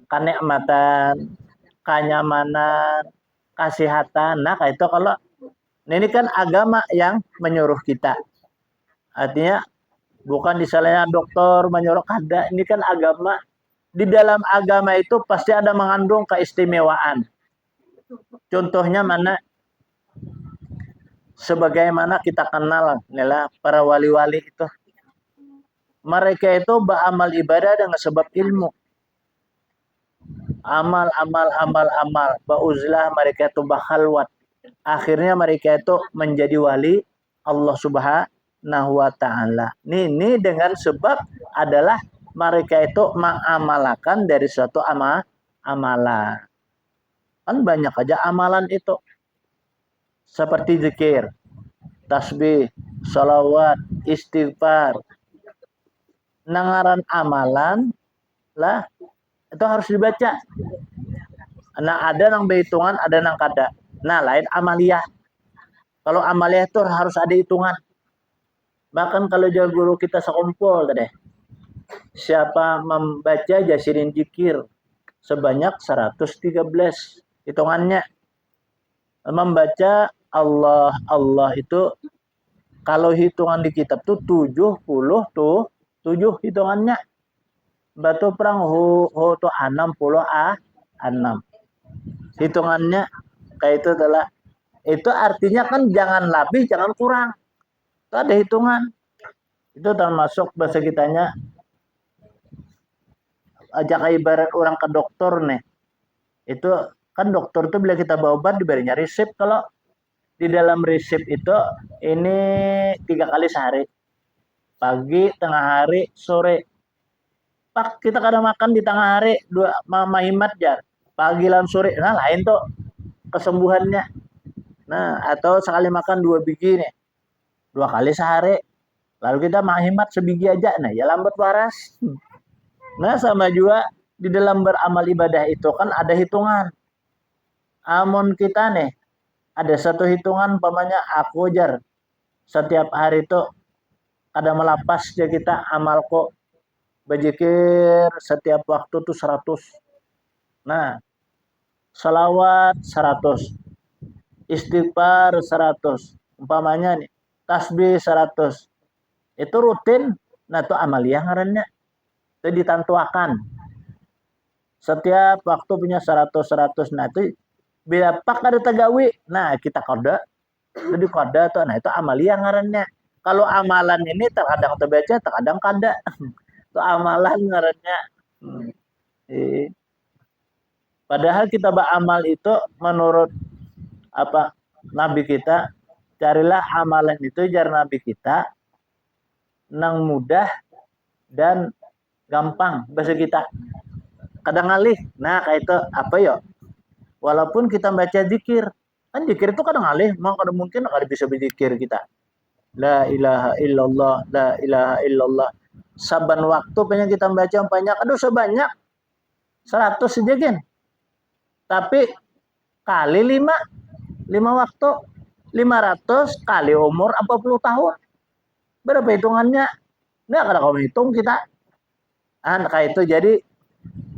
Speaker 2: kenikmatan, kenyamanan, kesehatan. Nah, kayak itu kalau ini kan agama yang menyuruh kita. Artinya bukan misalnya dokter menyuruh kada, ini kan agama. Di dalam agama itu pasti ada mengandung keistimewaan. Contohnya mana? Sebagaimana kita kenal inilah para wali-wali itu. Mereka itu beramal ibadah dengan sebab ilmu. Amal. Bauzlah mereka itu bakhalwat. Akhirnya mereka itu menjadi wali Allah Subhanahu wa taala. Ini dengan sebab adalah mereka itu mengamalkan dari suatu amalan. Kan banyak aja amalan itu. Seperti zikir, tasbih, salawat, istighfar. Nangaran amalan lah itu harus dibaca. Nah, ada nang berhitungan, ada nang kada. Nah, lain amaliyah. Kalau amaliyah itu harus ada hitungan. Bahkan kalau jauh guru kita sekumpul tadi, siapa membaca jasirin zikir sebanyak 113 hitungannya. Membaca Allah itu kalau hitungan di kitab tuh 70 tuh 7 hitungannya. Batu perang ho tuh 60 6. Hitungannya kayak itu adalah itu artinya kan jangan lebih jangan kurang. Itu ada hitungan. Itu termasuk bahasa kitanya ajak ibarat orang ke dokter nih. Itu kan dokter tuh bila kita bawa obat diberinya resep. Kalau di dalam resep itu ini 3 kali sehari. Pagi, tengah hari, sore. Pak, kita kadang makan di tengah hari dua mahimat jar. Pagi lan sore. Nah, lain tuh kesembuhannya. Nah, atau sekali makan 2 biji nih. 2 kali sehari. Lalu kita mahimat sebiji aja. Nah, ya lambat waras. Nah, sama juga di dalam beramal ibadah itu kan ada hitungan. Amun kita nih ada satu hitungan pamannya aku jar setiap hari itu ada melapas dia kita amal kok berzikir setiap waktu tuh 100. Nah, salawat 100, istighfar 100. Umpamanya nih, tasbih 100. Itu rutin. Nah, itu amaliyah ngarannya. Itu ditantuakan. Setiap waktu punya 100. Nah, itu bila pak ada tagawi. Nah, kita koda. Jadi koda tuh. Nah, itu amaliyah ngarannya. Kalau amalan ini terkadang terbaca, terkadang kada. Itu amalan ngarannya. Padahal kita beramal itu menurut apa Nabi kita, carilah amalan itu jar Nabi kita nang mudah dan gampang bahasa kita. Kadang ngalih. Nah, kayak itu apa ya? Walaupun kita baca zikir, kan zikir itu kadang ngalih, mau kadang mungkin kada bisa berzikir kita. La ilaha illallah, la ilaha illallah. Saban waktu pengen kita baca banyak, aduh sebanyak 100 saja kan. Tapi kali 5 waktu 500 kali umur 40 tahun. Berapa hitungannya? Nggak kada kamu hitung kita. Kayak itu jadi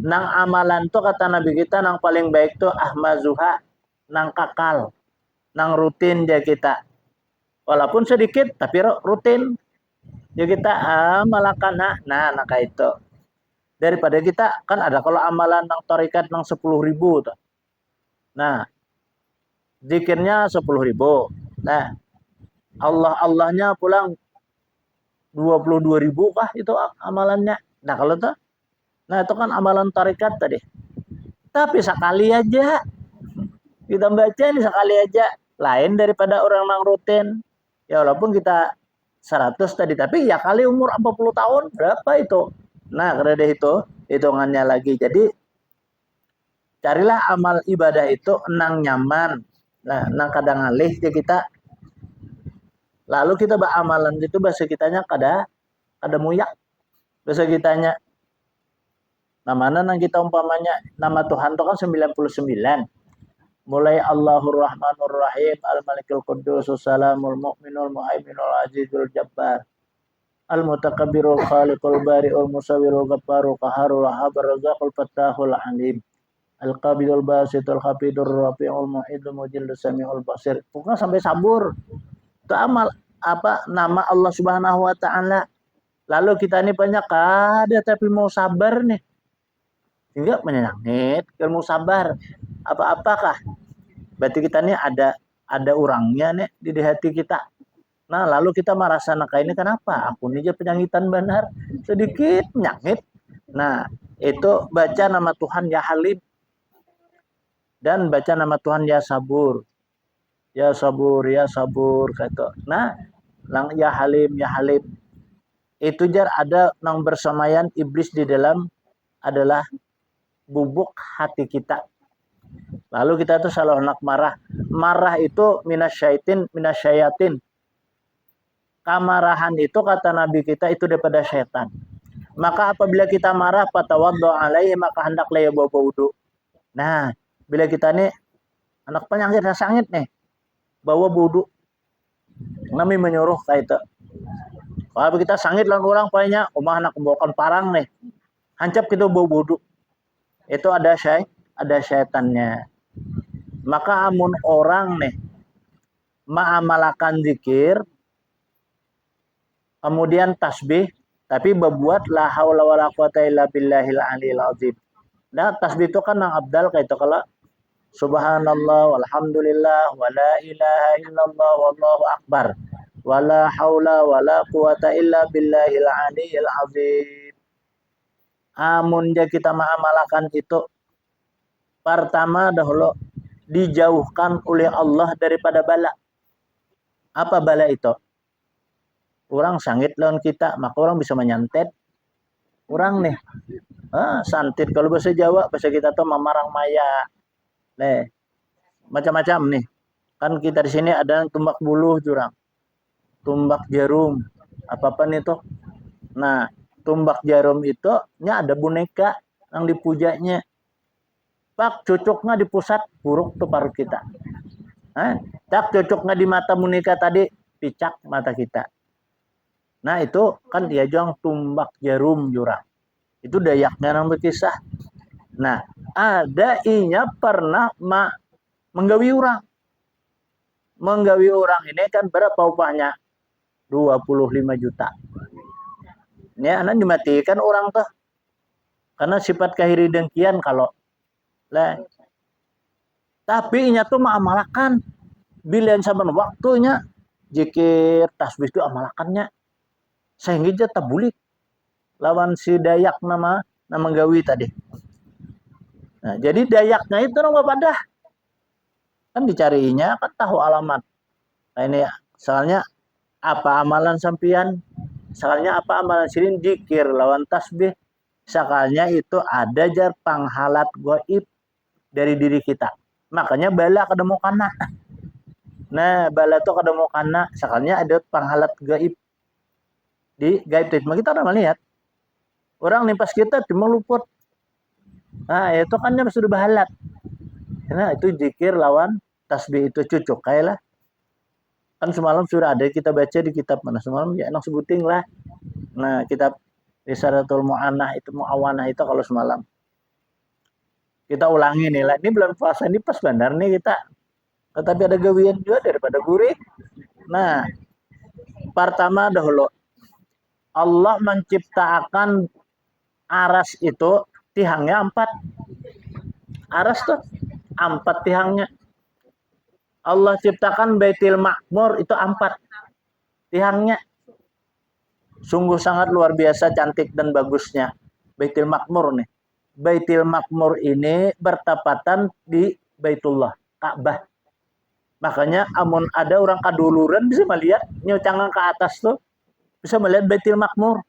Speaker 2: nang amalan tuh kata Nabi kita nang paling baik tuh ahmazuha nang kakal, nang rutin dia kita. Walaupun sedikit tapi rutin. Ya kita amalakan nah kayak itu. Daripada kita kan ada kalau amalan nang tarikat nang 10.000 tuh. Nah, zikirnya 10.000. Nah, Allahnya pulang 22.000 kah itu amalannya. Nah, kalau tuh nah itu kan amalan tarikat tadi. Tapi sekali aja kita baca ini sekali aja lain daripada orang yang rutin. Ya walaupun kita 100 tadi tapi ya kali umur 40 tahun berapa itu. Nah, karena itu hitungannya lagi. Jadi carilah amal ibadah itu nang nyaman. Nah, nang kadang ngalih ya kita. Lalu kita beramalan itu bahasa kitanya kada muyak. Bahasa kitanya namanya nang kita umpamanya nama Tuhan itu kan 99. Mulai Allahur Rahmanur Rahim, Al-Malikul Quddus, Salamul Mu'minul Muhaiminul Azizul Jabbar, Al-Mutakabbirul Khaliqul Bari'ul Musawwirul Ghabbarul Qaharul Wahhabur Razzaqul Fattahul Alim, Al-Qabidul Basitul Hafidur Rafi'ul Mu'idul Mujillul Sami'ul Basir. Pokoknya sampai sabur. Itu amal apa nama Allah Subhanahu wa taala. Lalu kita ini banyak ada tapi mau sabar nih. Hingga menyangit, ilmu sabar. Apa-apakah? Berarti kita ini ada orangnya nih di hati kita. Nah, lalu kita merasa ini kenapa? Aku ini aja penyangitan benar. Sedikit menyangit. Nah, itu baca nama Tuhan Ya Halim. Dan baca nama Tuhan Ya Sabur. Ya Sabur, Ya Sabur. Kata. Nah, Ya Halim, Ya Halim. Itu jar ada nang bersamayan iblis di dalam adalah bubuk hati kita. Lalu kita tuh selalu hendak marah. Marah itu minasyayatin. Kamarahan itu kata Nabi kita itu daripada syaitan. Maka apabila kita marah fatawaddu alaihi maka hendaklah ya bawa wudu. Nah, bila kita nih anak penyakit sangit nih bawa wudu. Kami menyuruh kayak itu. Kalau kita sangit lan orang banyak, omah anak membawakan parang nih. Hancap kita bawa wudu. Itu ada syaitannya. Maka amun orang nih mengamalkan zikir kemudian tasbih tapi berbuat la haula wala quwata illa billahil aliyil azim. Nah, tasbih itu kan yang abdal kayak itu kalau subhanallah walhamdulillah wala ilaha illallah wallahu akbar wala haula wala quwata illa billahil aliyil azim. amun kita mengamalkan itu pertama dahulu dijauhkan oleh Allah daripada bala. Apa bala itu? Orang sangit lawan kita, maka orang bisa menyantet. Orang nih, santit kalau bahasa Jawa, bahasa kita tuh memarang maya. Nih, macam-macam nih. Kan kita di sini ada tumbak buluh jurang. Tumbak jarum. Apa-apa nih tuh. Nah, tumbak jarum itu nya ada boneka yang dipujanya. Pak cocoknya di pusat buruk tuh paruh kita. Tak cocoknya di mata boneka tadi picak mata kita. Nah itu kan dia juang tumbak jarum jurang. Itu dayaknya yang berkisah. Nah ada inya pernah menggawi orang. Menggawi orang ini kan berapa upahnya? 25 juta. Ini anak dimatikan orang tuh. Karena sifat kahiri dengkian kalau lah. Tapi inya tuh mengamalkan bilian saban waktunya jikir tasbih itu amalakannya. Sehingga dia tabulik lawan si Dayak nama gawi tadi. Nah, jadi Dayaknya itu nama pada kan dicarinya kan tahu alamat. Nah, ini soalnya apa amalan sampian? Soalnya apa amalan sirin zikir lawan tasbih. Sakalnya itu ada jar panghalat goib dari diri kita. Makanya bala kedemu kana. Nah, bala itu kedemu kana, sakalnya ada panghalat goib di gaib treatment kita udah melihat orang nimpas kita cuma luput. Nah itu kan dia sudah bahalat. Nah itu zikir lawan tasbih itu cucuk kayak lah. Kan semalam sudah ada kita baca di kitab mana semalam ya enak sebuting lah. Nah kitab Risalatul Mu'anah itu Mu'awanah itu kalau semalam kita ulangi nih lah. Ini bulan puasa ini pas bandar nih kita. Tetapi ada gawian juga daripada gurih. Nah pertama dahulu Allah menciptakan aras itu tihangnya 4. Aras tuh 4 tihangnya. Allah ciptakan Baitul Ma'mur itu 4 tihangnya. Sungguh sangat luar biasa cantik dan bagusnya Baitul Ma'mur nih. Baitul Ma'mur ini bertepatan di Baitullah, Ka'bah. Makanya amun ada orang kaduluran bisa melihat nyocangan ke atas tuh bisa melihat Baitul Ma'mur.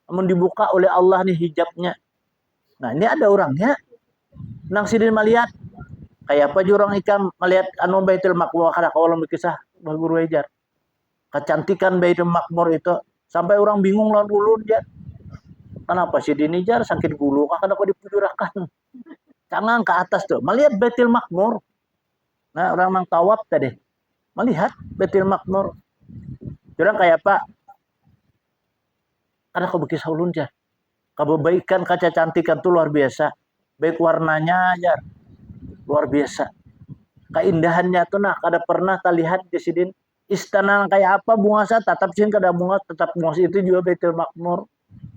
Speaker 2: Namun dibuka oleh Allah nih hijabnya. Nah ini ada orangnya. Nang sidin melihat. Kayak apa jurang ikan melihat anu Baitul Ma'mur. Kada kaulah berkisah guru ejar. Kecantikan Baitul Ma'mur itu. Sampai orang bingung lawan ulun ya. Kenapa sidin ijar sakit gulu. Kada kau dipujurakan. Cangang ke atas tuh. Melihat Baitul Ma'mur. Nah orang mang tawaf tadi. Melihat Baitul Ma'mur. Jurang kayak apa? Karena kau berkisah ulun ya. Kebaikan kaca cantikan tuh luar biasa. Baik warnanya ya luar biasa. Keindahannya tuh nah kada pernah terlihat di sini. Istana kayak apa bunga sa tetap sih kada bunga tetap bunga itu juga Baitul Ma'mur.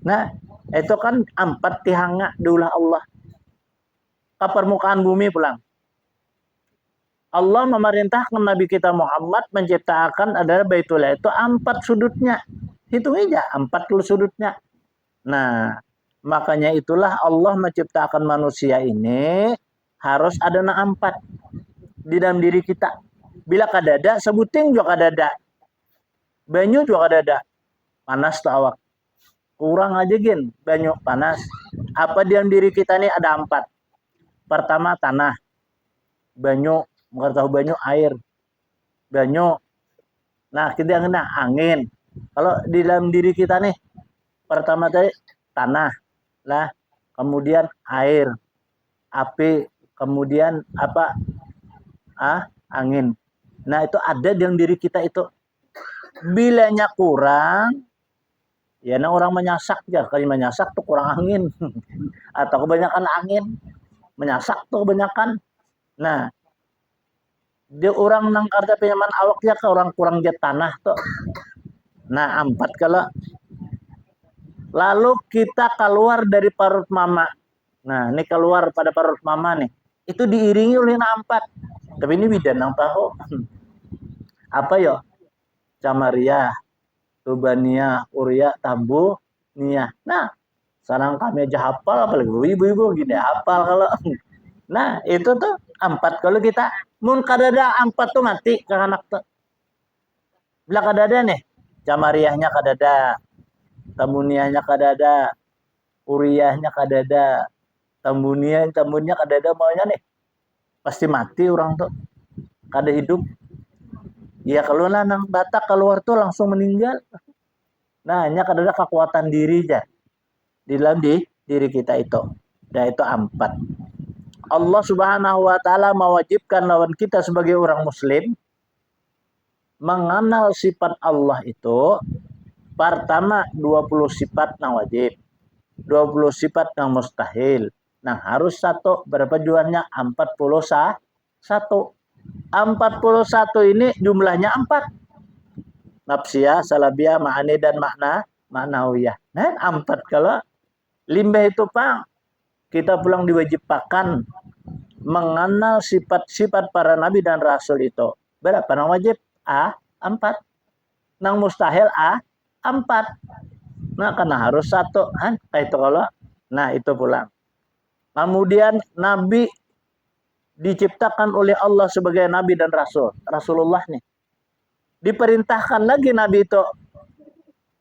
Speaker 2: Nah itu kan 4 tihanga daulah Allah. Ke permukaan bumi pulang. Allah memerintahkan Nabi kita Muhammad menciptakan adalah Baitullah itu 4 sudutnya. Hitung aja 4 sudutnya. Nah, makanya itulah Allah menciptakan manusia ini harus ada 4 di dalam diri kita. Bila kadada sebuting juga kadada. Banyu juga kadada. Panas tuh awak. Kurang aja gin, banyu panas. Apa di dalam diri kita ini ada 4. Pertama tanah. Banyu, enggak tahu banyu air. Banyu. Nah, kita kena angin. Kalau di dalam diri kita nih, pertama tadi tanah, lah, kemudian air, api, kemudian apa? Angin. Nah itu ada di dalam diri kita itu. Bilanya kurang, ya nah orang menyasak ya. Kalau menyasak tuh kurang angin, atau kebanyakan angin, menyasak tuh kebanyakan. Nah, dia orang nang karta penyaman awaknya ke orang kurang jet tanah tuh. Nah 4 kalau lalu kita keluar dari perut mama. Nah ini keluar pada perut mama nih. Itu diiringi oleh 4. Tapi ini bidan nang tahu. Apa yo? Camaria, Tubania, Uria, Tambu, Nia. Nah Sekarang kami aja hafal, apalagi ibu-ibu gini hafal kalau. Nah itu tuh 4 kalau kita mun kadada 4 tuh mati ke anak tuh. Bila kadada nih, jamariahnya kadada, tamuniahnya kadada, uriyahnya kadada, tambunnya kadada maunya nih. Pasti mati orang tuh. Kada hidup. Ya kalau nang Batak keluar tuh langsung meninggal. Nah, hanya kadada kekuatan diri aja di dalam diri kita itu. Dan itu 4. Allah Subhanahu wa taala mewajibkan lawan kita sebagai orang muslim mengenal sifat Allah itu pertama 20 sifat yang wajib, 20 sifat yang mustahil. Nah, harus satu berapa jualnya? 41. 41 ini jumlahnya 4. Nafsiyah, salabiyah, ma'ani dan maknawiyah. Nah, 4 kalau limbah itu Pak, kita pulang diwajibkan mengenal sifat-sifat para nabi dan rasul itu. Berapa yang wajib? 4. Yang mustahil 4. Nah, karena harus satu kan itu kalau. Nah, itu pulang. Kemudian nabi diciptakan oleh Allah sebagai nabi dan rasul. Rasulullah nih. Diperintahkan lagi nabi itu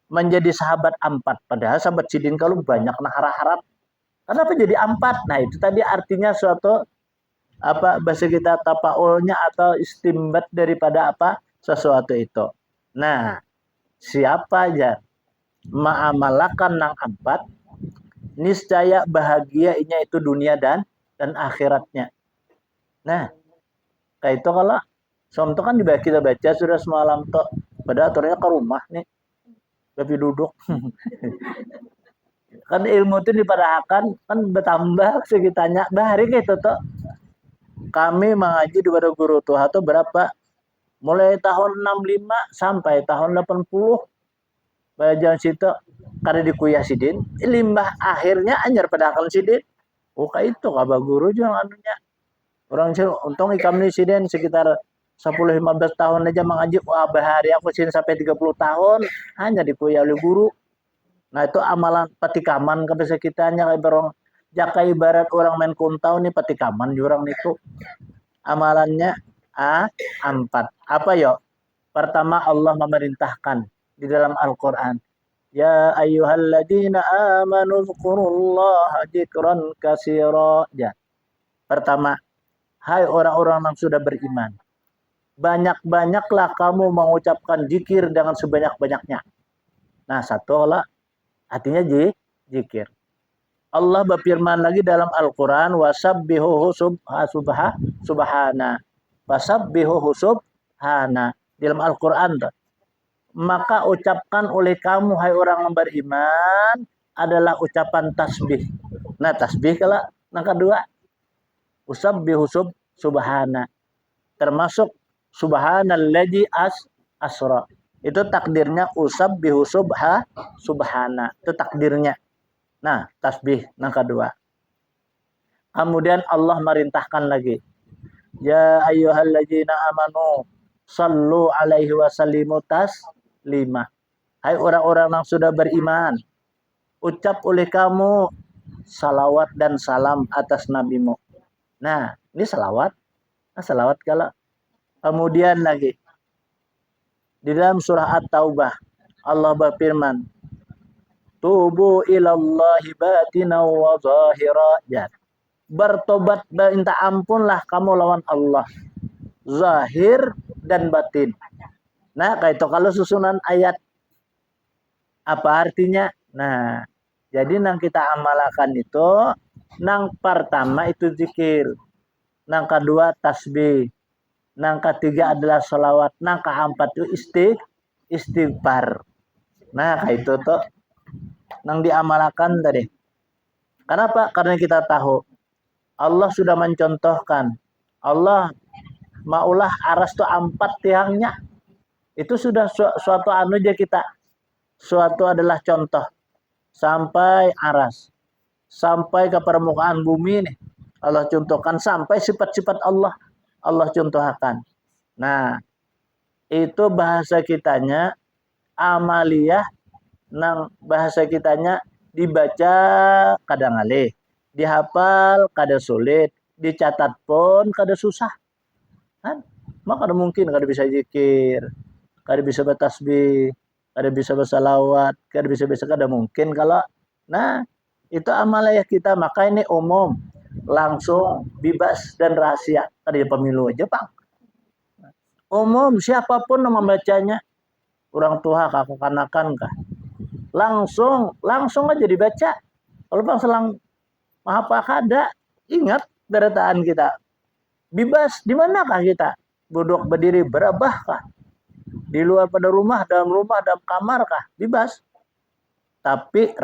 Speaker 2: menjadi sahabat 4. Padahal sahabat sidin kalau banyak nah harap-harap. Kenapa jadi 4? Nah, itu tadi artinya suatu apa bahasa kita tapaulnya atau istimbat daripada apa sesuatu itu. Nah, siapa aja mengamalkan nang 4 niscaya bahagianya itu dunia dan akhiratnya. Nah, kayak itu kalau som itu kan kita baca sudah semalam tuh. Padahal aturnya ke rumah nih. Tapi duduk. Kan ilmu itu dipadahkan kan bertambah sekitarnya. Bahari gitu tuh. Kami mengaji di pada guru Tuhan itu berapa? Mulai tahun 65 sampai tahun 80. Bajan situ kada dikuyah sidin, limbah akhirnya anyar padahal sidin. Oh kayak itu kabar guru juga anunya. Orang sih untung ikam ni sidin sekitar 10-15 tahun aja mengaji. Wah bahari aku sidin sampai 30 tahun hanya dikuyah oleh guru. Nah itu amalan patikaman kepada kitanya kayak berong jaka ibarat orang main kuntau nih patikaman jurang itu. Amalannya 4. Apa yo? Pertama Allah memerintahkan di dalam Al-Quran. Ya ayyuhalladzina amanu dzkurullaha dzikran katsira. Ya. Pertama, hai orang-orang yang sudah beriman. Banyak-banyaklah kamu mengucapkan zikir dengan sebanyak-banyaknya. Nah, satu lah artinya zikir. Allah berfirman lagi dalam Al-Quran wasabbihuhu subhana. Wasabbihuhu subhana. Dalam Al-Quran maka ucapkan oleh kamu hai orang yang beriman adalah ucapan tasbih. Nah tasbih kalau yang kedua usabbihu subhana termasuk subhanalladzi asra. Itu takdirnya usabbihu subhana. Itu takdirnya. Nah tasbih yang kedua. Kemudian Allah merintahkan lagi. Ya ayyuhalladzina amanu sallu alaihi wasallimu taslima. Hai orang-orang yang sudah beriman, ucap oleh kamu salawat dan salam atas nabimu. Nah, ini salawat. Nah, salawat kalau. Kemudian lagi di dalam surah At-Taubah Allah berfirman, tubu ilallahi batina wa zahira. Ya. Bertobat dan minta ampunlah kamu lawan Allah. Zahir dan batin. Nah, kayak itu kalau susunan ayat apa artinya? Nah, jadi nang kita amalkan itu nang pertama itu zikir, nang kedua tasbih, nang ketiga adalah sholawat, nang keempat itu istighfar. Nah, kayak itu tuh nang diamalkan tadi. Kenapa? Karena kita tahu Allah sudah mencontohkan. Allah maulah aras tu 4 tiangnya. Itu sudah suatu anu aja kita. Suatu adalah contoh. Sampai aras. Sampai ke permukaan bumi nih. Allah contohkan sampai sifat-sifat Allah. Allah contohkan. Nah, itu bahasa kitanya amaliyah. Nang bahasa kitanya dibaca kadang alih, dihafal kada sulit, dicatat pun kada susah. Kan? Maka kada mungkin kada bisa zikir, kada bisa bertasbih, kada bisa bersalawat, kada bisa kada mungkin kalau nah itu amaliyah kita, maka ini umum, langsung, bebas dan rahasia. Ada pemilu aja, Pak. Umum, siapapun yang membacanya, orang tua kah, kekanakan kah, langsung aja dibaca. Kalau bang selang apa kada, ingat darataan kita. Bebas, di manakah kita? Duduk berdiri berabah kah? Di luar pada rumah, dalam kamar kah? Bebas. Tapi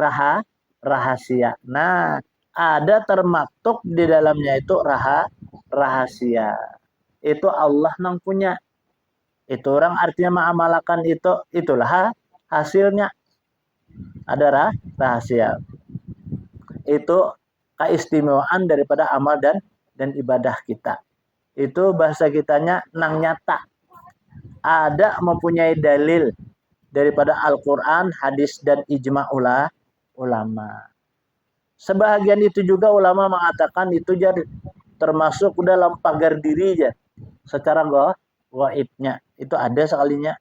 Speaker 2: rahasia. Nah, ada termaktub di dalamnya itu rahasia. Itu Allah nang punya. Itu orang artinya mengamalkan itu, itulah hasilnya. Ada rahasia. Itu keistimewaan daripada amal dan ibadah kita. Itu bahasa kitanya nang nyata. Ada mempunyai dalil daripada Al-Quran, hadis, dan ijma' ulama. Sebahagian itu juga ulama mengatakan itu jadi termasuk dalam pagar diri aja. Secara gaibnya. Itu ada sekalinya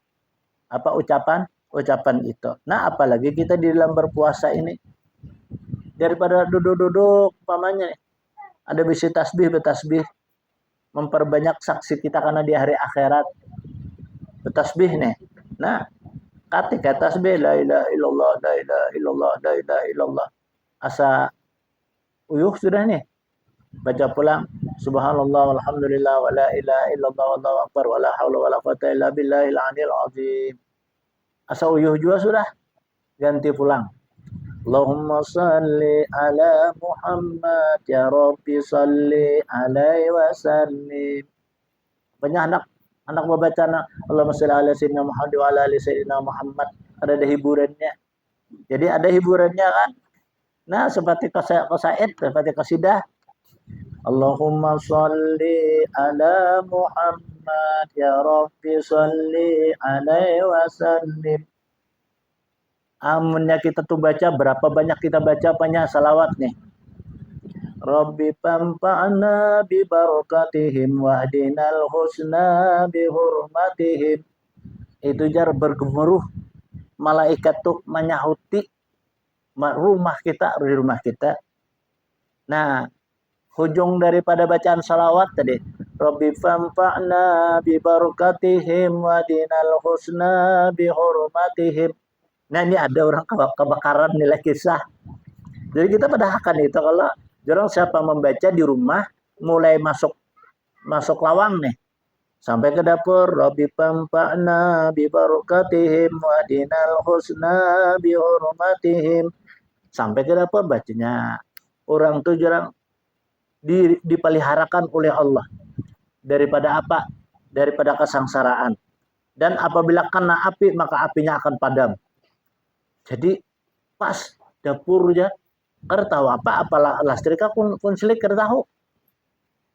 Speaker 2: apa ucapan itu. Nah, apalagi kita di dalam berpuasa ini. Daripada duduk-duduk pamannya ada bisi tasbih bertasbih, memperbanyak saksi kita karena di hari akhirat. Bertasbih nih. Nah, ketika tasbih la ilaha illallah, la ilaha illallah, la ilaha illallah. Asa uyuh sudah nih. Baca pulang subhanallah walhamdulillah wa la ilaha illallah wallahu akbar wa la haula wa la quwata illa billahil aliyil azim. Asa uyuh juga sudah. Ganti pulang. Allahumma salli ala Muhammad ya Rabbi salli alaihi wasallim. Banyak anak membaca Allahumma shalli ala sayyidina Muhammad wa ala ali sayyidina Muhammad. Ada hiburannya. Jadi ada hiburannya kan. Nah, seperti qasaid, seperti qasidah. Allahumma shalli ala Muhammad ya Rabbi shalli alaihi wasallim. Amunnya kita tuh baca berapa banyak kita baca banyak salawat nih. Rabbi pamfa'na bi barakatihim wahdinal husna bi hurmatihim. Itu jar bergemuruh malaikat tuh menyahuti rumah kita. Nah, hujung daripada bacaan salawat tadi Rabbi famfa'na bi barakatihim wahdinal husna bi hurmatihim. Nah, ini ada orang kebakaran nilai kisah. Jadi kita padahkan itu kalau jarang siapa membaca di rumah mulai masuk lawang nih sampai ke dapur Rabbi pamfa'na bi barakatihim wa dinal husna bi hurmatihim sampai ke dapur bacanya. Orang tuh jarang dipeliharakan oleh Allah daripada apa? Daripada kesengsaraan. Dan apabila kena api maka apinya akan padam. Jadi pas dapurnya kada tahu apa lastrika kun selik kada tahu.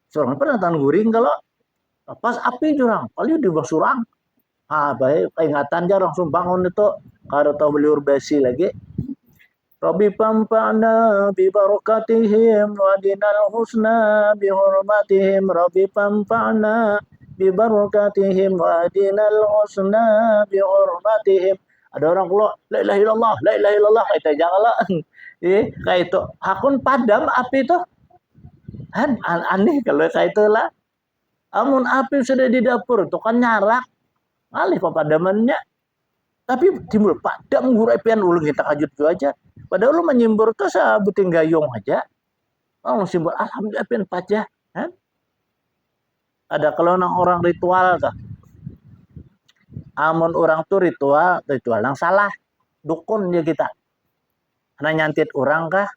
Speaker 2: Surang pernah tan guring kalau pas api jurang, kali di bawah surang. Baik ingatan dia langsung bangun itu kada tahu beliur basi lagi. Rabbi pamfa'na bi barakatihim wa dinal husna bi hurmatihim. Rabbi pamfa'na bi barakatihim wa dinal husna bi hurmatihim. Ada orang kalau la ilaha illallah kita janganlah kayak itu hakun padam api itu kan aneh kalau kayak itulah. Amun api sudah di dapur itu kan nyarak alih pemadamannya tapi timbul padam gurapian ulung kita kajut itu aja padahal lu menyimbur tuh sabutin gayung aja simbol alhamdulillah pian pajah kan ada kalau orang ritual kah. Amun orang tuh ritual yang salah dukun ya kita karena nyantit orang kah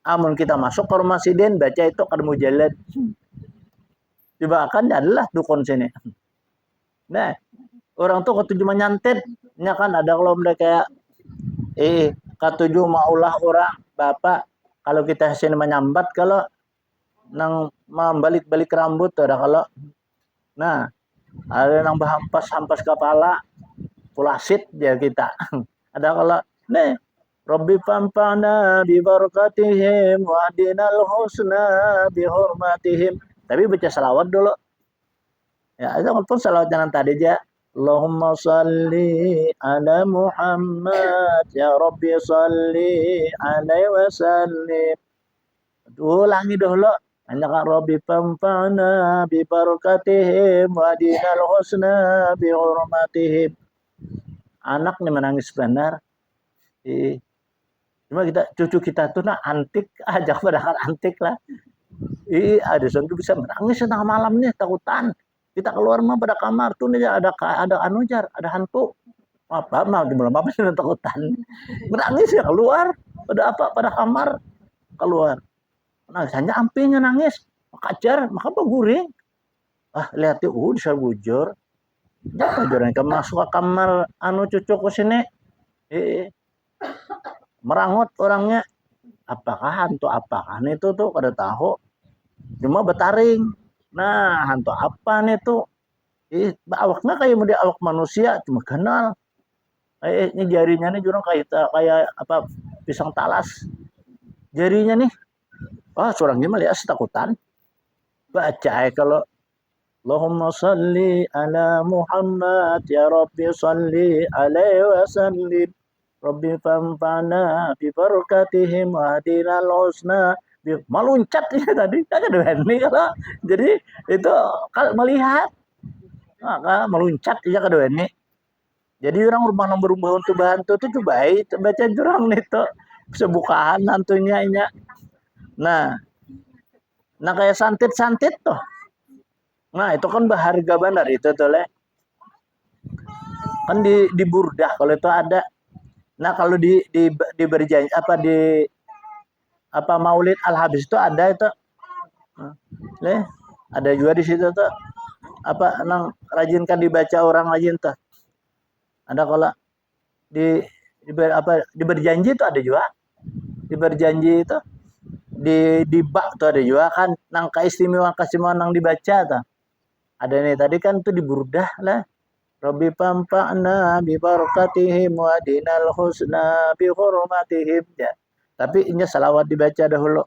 Speaker 2: amun kita masuk ke rumah siden baca itu kada mau jalan coba kan adalah dukun sini. Nah orang tuh ketujuh menyantit nya kan ada kalau mereka ketujuh maulah orang bapak kalau kita sini menyambat kalau nang membalik-balik rambut ada kalau nah ada yang hampas kepala pulasit dia kita ada kalau nih Rabbi fanfa'na bi barakatihim wa adinal husna bi hurmatihim. Tapi baca salawat dulu. Ya, itu walaupun salawat jangan tadi aja. Allahumma salli ala Muhammad ya Rabbi salli alaihi wasallim. Ulangi dulu. Hanya kan Rabbi fanfa'na bi barakatihim wa adinal husna bi hurmatihim. Anak nih menangis benar. Cuma cucu kita tuh antik aja padahal antik lah. Ada tuh bisa menangis tengah malam nih takutan. Kita keluar mah pada kamar tuh nih ada anujar, ada hantu. Apa mah di malam apa sih takutan. Menangis ya keluar. Pada kamar keluar. Nangis hanya ampinya nangis. Kajar, maka guring. Lihat tuh bisa bujur. Jangan jurang ke masuk ke kamar cucu ke sini. Merangut orangnya. Apakah hantu apakah itu tuh kada tahu. Cuma betaring. Nah, hantu apa nih tuh? Awaknya kayak model awak manusia, cuma kenal. Ini jarinya nih jurang kayak apa pisang talas. Jarinya nih. Seorang gimana ya setakutan. Baca kalau Allahumma salli ala Muhammad ya Rabbi salli alaihi wasallim. Rabbi fanfa'na bi barakatihim wa hadinal husna. Meluncat ya tadi kan ada ini kalau jadi itu kalau melihat maka meluncat ya kedua ini. Jadi orang rumah berubah untuk bantu itu coba baca jurang itu sebukaan hantunya ini. Nah kayak santit tuh. Nah itu kan berharga benar itu tuh le. Kan di burdah kalau itu ada. Nah kalau di berjanji apa Maulid Al-Habis itu ada itu. Ada juga di situ tuh. Apa nang rajin kan dibaca orang rajin tuh. Ada kalau di berjanji itu ada juga. Di berjanji itu di bak tuh ada juga kan nang keistimewaan nang dibaca tuh. Ada nih tadi kan tuh di burdah lah. Rabbi fanfa'na bi barakatihim wa dinal husna bi hurmatihim ya. Tapi ini salawat dibaca dahulu.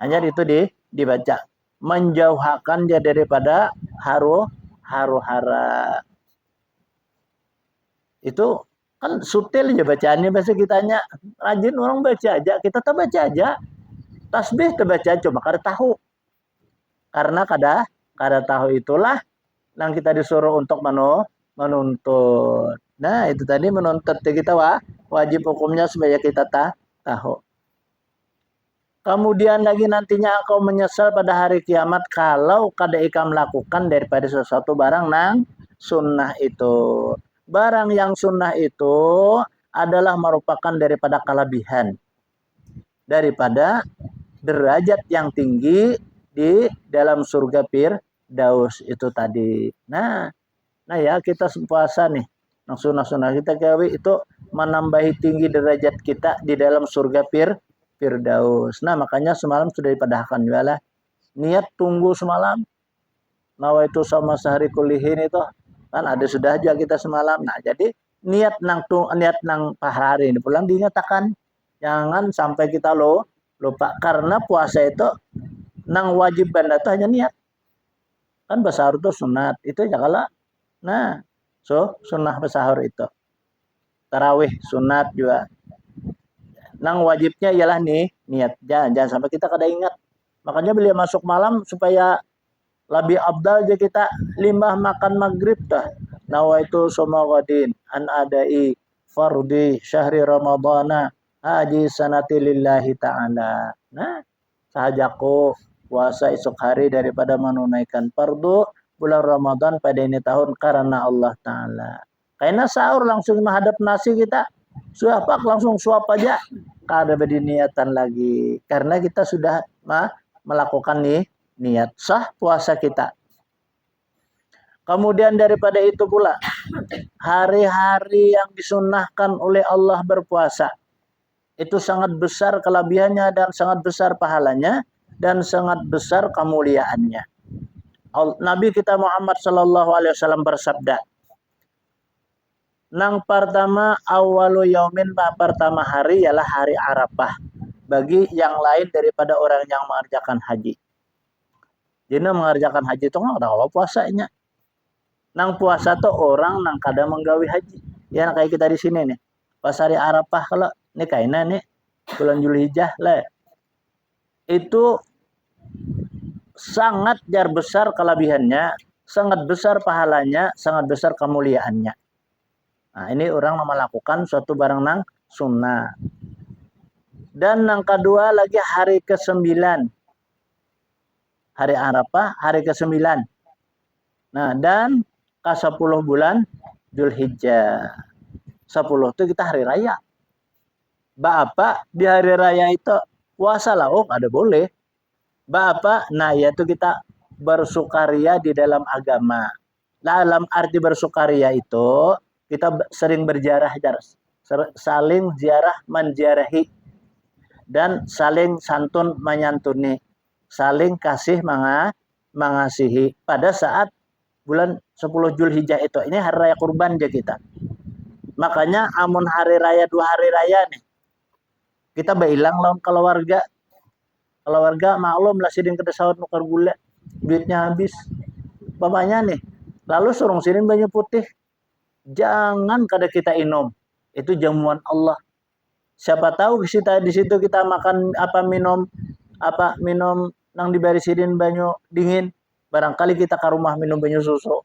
Speaker 2: Hanya itu dibaca. Menjauhkan dia daripada hara. Itu kan sutil aja bacaannya bahasa kitanya. Rajin orang baca aja, kita tak baca aja. Tasbih terbaca cuma kada tahu. Karena kada tahu itulah yang kita disuruh untuk menuntut. Nah, itu tadi menuntut kita wajib hukumnya supaya kita tahu. Kemudian lagi nantinya engkau menyesal pada hari kiamat kalau kada ikam melakukan daripada sesuatu barang nang sunnah itu. Barang yang sunnah itu adalah merupakan daripada kelebihan. Daripada derajat yang tinggi di dalam surga Firdaus itu tadi. Nah ya kita puasa nih. Nang sunnah kita gawe itu menambahi tinggi derajat kita di dalam surga Firdaus. Nah makanya semalam sudah dipadahkan juga lah. Niat tunggu semalam. Nawa itu sama sehari kulihin itu kan ada sudah aja kita semalam. Nah jadi niat nang pahari ini pulang dinyatakan. Jangan sampai kita lupa karena puasa itu nang wajib banda itu hanya niat. Kan basahur itu sunat. Itu ya kalau nah sunnah basahur itu. Tarawih sunat juga. Nang wajibnya ialah niat. Jangan sampai kita kada ingat. Makanya beliau masuk malam supaya lebih abdal aja kita limbah makan maghrib tah. Nawaitu somagodin an adai fardi syahri ramadana haji sanati lillahi ta'ala. Nah, sahajaku puasa esok hari daripada menunaikan fardu bulan Ramadan pada ini tahun karena Allah Ta'ala. Karena sahur langsung menghadap nasi kita. Suapak langsung suap aja. Kada berdiniatan lagi. Karena kita sudah melakukan niat sah puasa kita. Kemudian daripada itu pula hari-hari yang disunahkan oleh Allah berpuasa itu sangat besar kelebihannya dan sangat besar pahalanya dan sangat besar kemuliaannya. Nabi kita Muhammad sallallahu alaihi wasallam bersabda, Nang pertama awalu yaumin, pertama hari ialah hari Arafah bagi yang lain daripada orang yang mengerjakan haji. Jadi mengerjakan haji itu nggak ada puasanya. Nang puasa tuh orang nang kada menggawi haji. Ya kayak kita di sini nih. Pas hari Arafah kalau nih kayaknya nih bulan Zulhijjah lah. Itu sangat jar besar kelebihannya, sangat besar pahalanya, sangat besar kemuliaannya. Nah, ini orang melakukan suatu barang nang sunnah. Dan yang kedua lagi hari ke-9. Hari Arafah, hari ke-9. Nah, dan ke-10 bulan Zulhijjah. 10 itu kita hari raya. Bapak di hari raya itu puasa lah, oh ada boleh. Bapak, nah yaitu kita bersukaria di dalam agama. Dalam arti bersukaria itu kita sering berziarah, saling ziarah menziarahi, dan saling santun menyantuni, saling kasih mengasihi pada saat bulan 10 Zulhijjah itu. Ini hari raya kurban aja kita. Makanya amun hari raya 2 hari raya nih kita bailang lawan keluarga. Keluarga maklum lah sidin kada sahut nukar gula, duitnya habis. Bapaknya nih, lalu suruh sidin banyu putih. Jangan kada kita inum. Itu jamuan Allah. Siapa tahu di situ kita makan minum nang diberi sidin banyu dingin. Barangkali kita ke rumah minum banyu susu.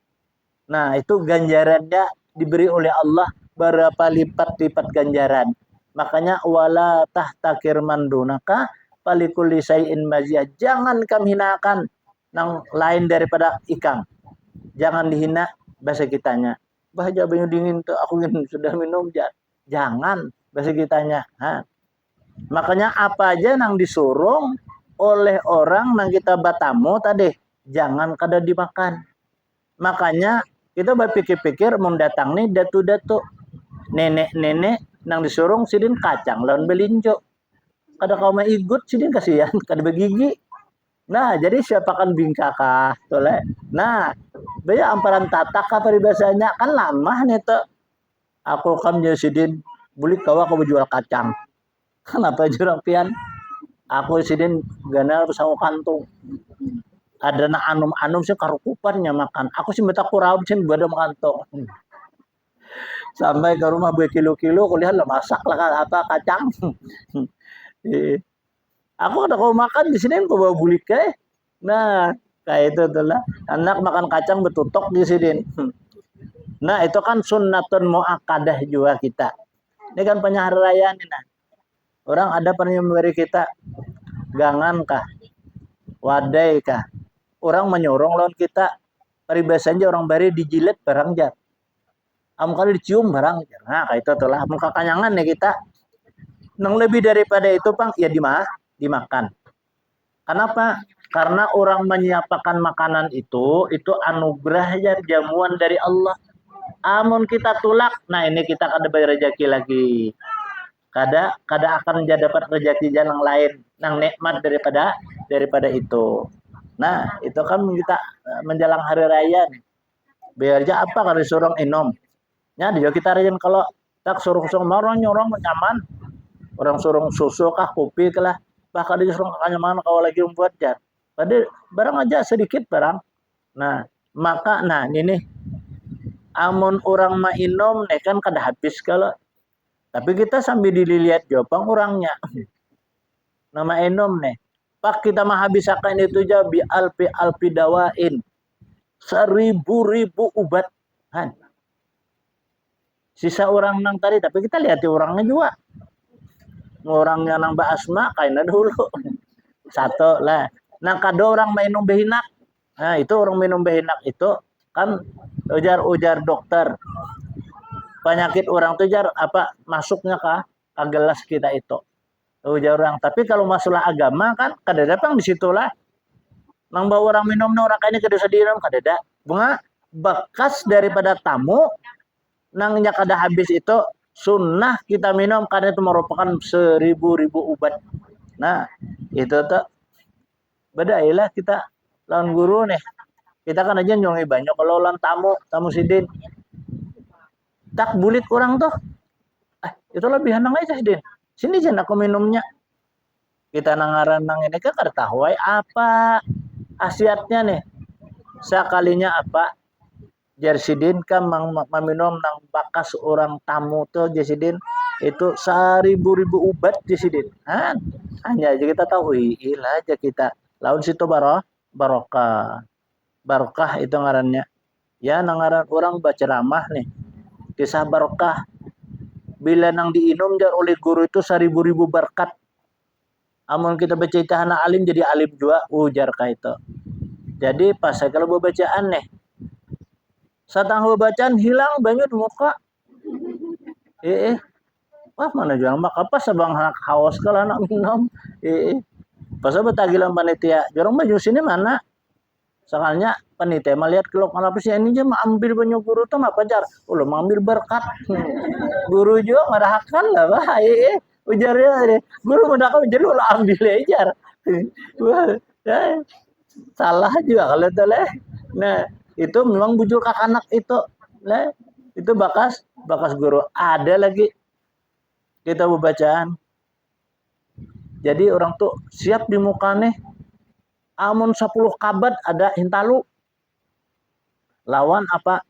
Speaker 2: Nah, itu ganjarannya diberi oleh Allah berapa lipat-lipat ganjaran. Makanya wala tahtakir mandunaka palikuli sayin maziyah. Jangan kamu hinakan nang lain daripada ikang. Jangan dihina bahasa kitanya. Bahasa banyu dingin tuh aku sudah minum. Jangan bahasa kitanya. Ha. Makanya apa aja nang disuruh oleh orang nang kita batamu tadi, jangan kada dimakan. Makanya kita berpikir-pikir mendatang nih datu-datu nenek-nenek nang disuruh sidin kacang lawan belinjo. Kada kau mau ikut sidin kasihan, kada begigi. Nah, jadi siapakan bingkakah tole. Nah, baya amparan tatak apa bahasanya kan lama nih tuh. Aku kam sidin beli kawa aku jual kacang. Kenapa jurang pian? Aku sidin ganal bersama kantung. Ada na anum-anum sih karukupannya makan. Aku sih minta kurang sih buat kantong. Sampai ke rumah berkilo-kilo, kuliah lah masak lah apa kacang. Aku ada kau makan di sini aku bawa bulik kayak. Nah, kayak itu tuh lah. Anak makan kacang betutok di sini. Nah, itu kan sunnatun muakkadah juga kita. Ini kan hari raya nih nah. Orang ada pernah memberi kita gangan kah? Wadai kah? Orang menyorong lawan kita. Peribahasanya orang bari dijilat barang jat. Kali dicium barang. Nah, kayak itu tuh lah. Muka kanyangan nih kita. Nang lebih daripada itu, Bang, ya dimakan. Kenapa? Karena orang menyiapkan makanan itu anugerah ya, jamuan dari Allah. Amun kita tulak, nah ini kita kada bayar rezeki lagi. Kada akan dapat rezeki jalan lain nang nikmat daripada itu. Nah, itu kan kita menjelang hari raya nih. Biar aja apa kalau disuruh inom. Ya, dia kita rajin kalau tak suruh marong nyorong nyaman. Orang suruh susu kah, kopi kah, bahkan disuruh kanyaman kalau lagi membuat jar. Tadi barang aja sedikit barang. Nah, maka ini amun orang mainom nih kan kada habis kalau. Tapi kita sambil dilihat jopang orangnya. Nama enom nih. Pak kita mah habis akan itu aja bi alpi dawain. 1000 ubat. Han. Sisa orang nang tadi, tapi kita lihat orangnya juga. Orangnya nang Asma kayaknya dulu. Satu lah. Nah kado orang minum behinak. Nah itu orang minum behinak itu kan ujar dokter. Penyakit orang tuh jar apa masuknya ke gelas kita itu. Ujar orang. Tapi kalau masalah agama kan kada datang di situlah. Nang bawa orang minum orang kayaknya kada sediram kada ada. Bunga bekas daripada tamu nangnya kada habis itu sunnah kita minum karena itu merupakan 1000 ubat. Nah, itu tuh bedailah kita lawan guru nih. Kita kan aja nyongi banyak kalau lawan tamu sidin. Tak bulit orang tuh. Itu lebih hanang aja Din. Sini jangan aku minumnya. Kita nangaran nang ini kan kada tahu apa khasiatnya nih. Sekalinya apa? Jersidin kan meminum nang bakas orang tamu tuh Jersidin itu 1000 ubat Jersidin. Hanya aja kita tahu ilah aja kita. Laun situ barokah. Barokah itu ngarannya. Ya nangaran orang baca ramah nih. Kisah barokah. Bila nang diinum jar oleh guru itu 1000 berkat. Amun kita baca itu anak alim jadi alim juga ujar kah itu. Jadi pas saya kalau bacaan nih. Satang bacaan hilang banyak di muka. Wah mana juang mak apa sabang anak haus kalau anak minum. Pas betagilan panitia. Jorong baju sini mana? Soalnya panitia melihat kelok apa sih ini aja ambil banyak guru tuh apa jar? Ulah mengambil berkat. Guru juga merahkan lah bah. Ujarnya deh. Guru mendakan jadi ulah ambil aja. Wah, salah juga kalau itu leh. Nah, itu memang bujur anak itu. Leh, itu bakas guru. Ada lagi kita bacaan. Jadi orang tuh siap di mukanya. Amun 10 kabat ada hintalu. Lawan apa?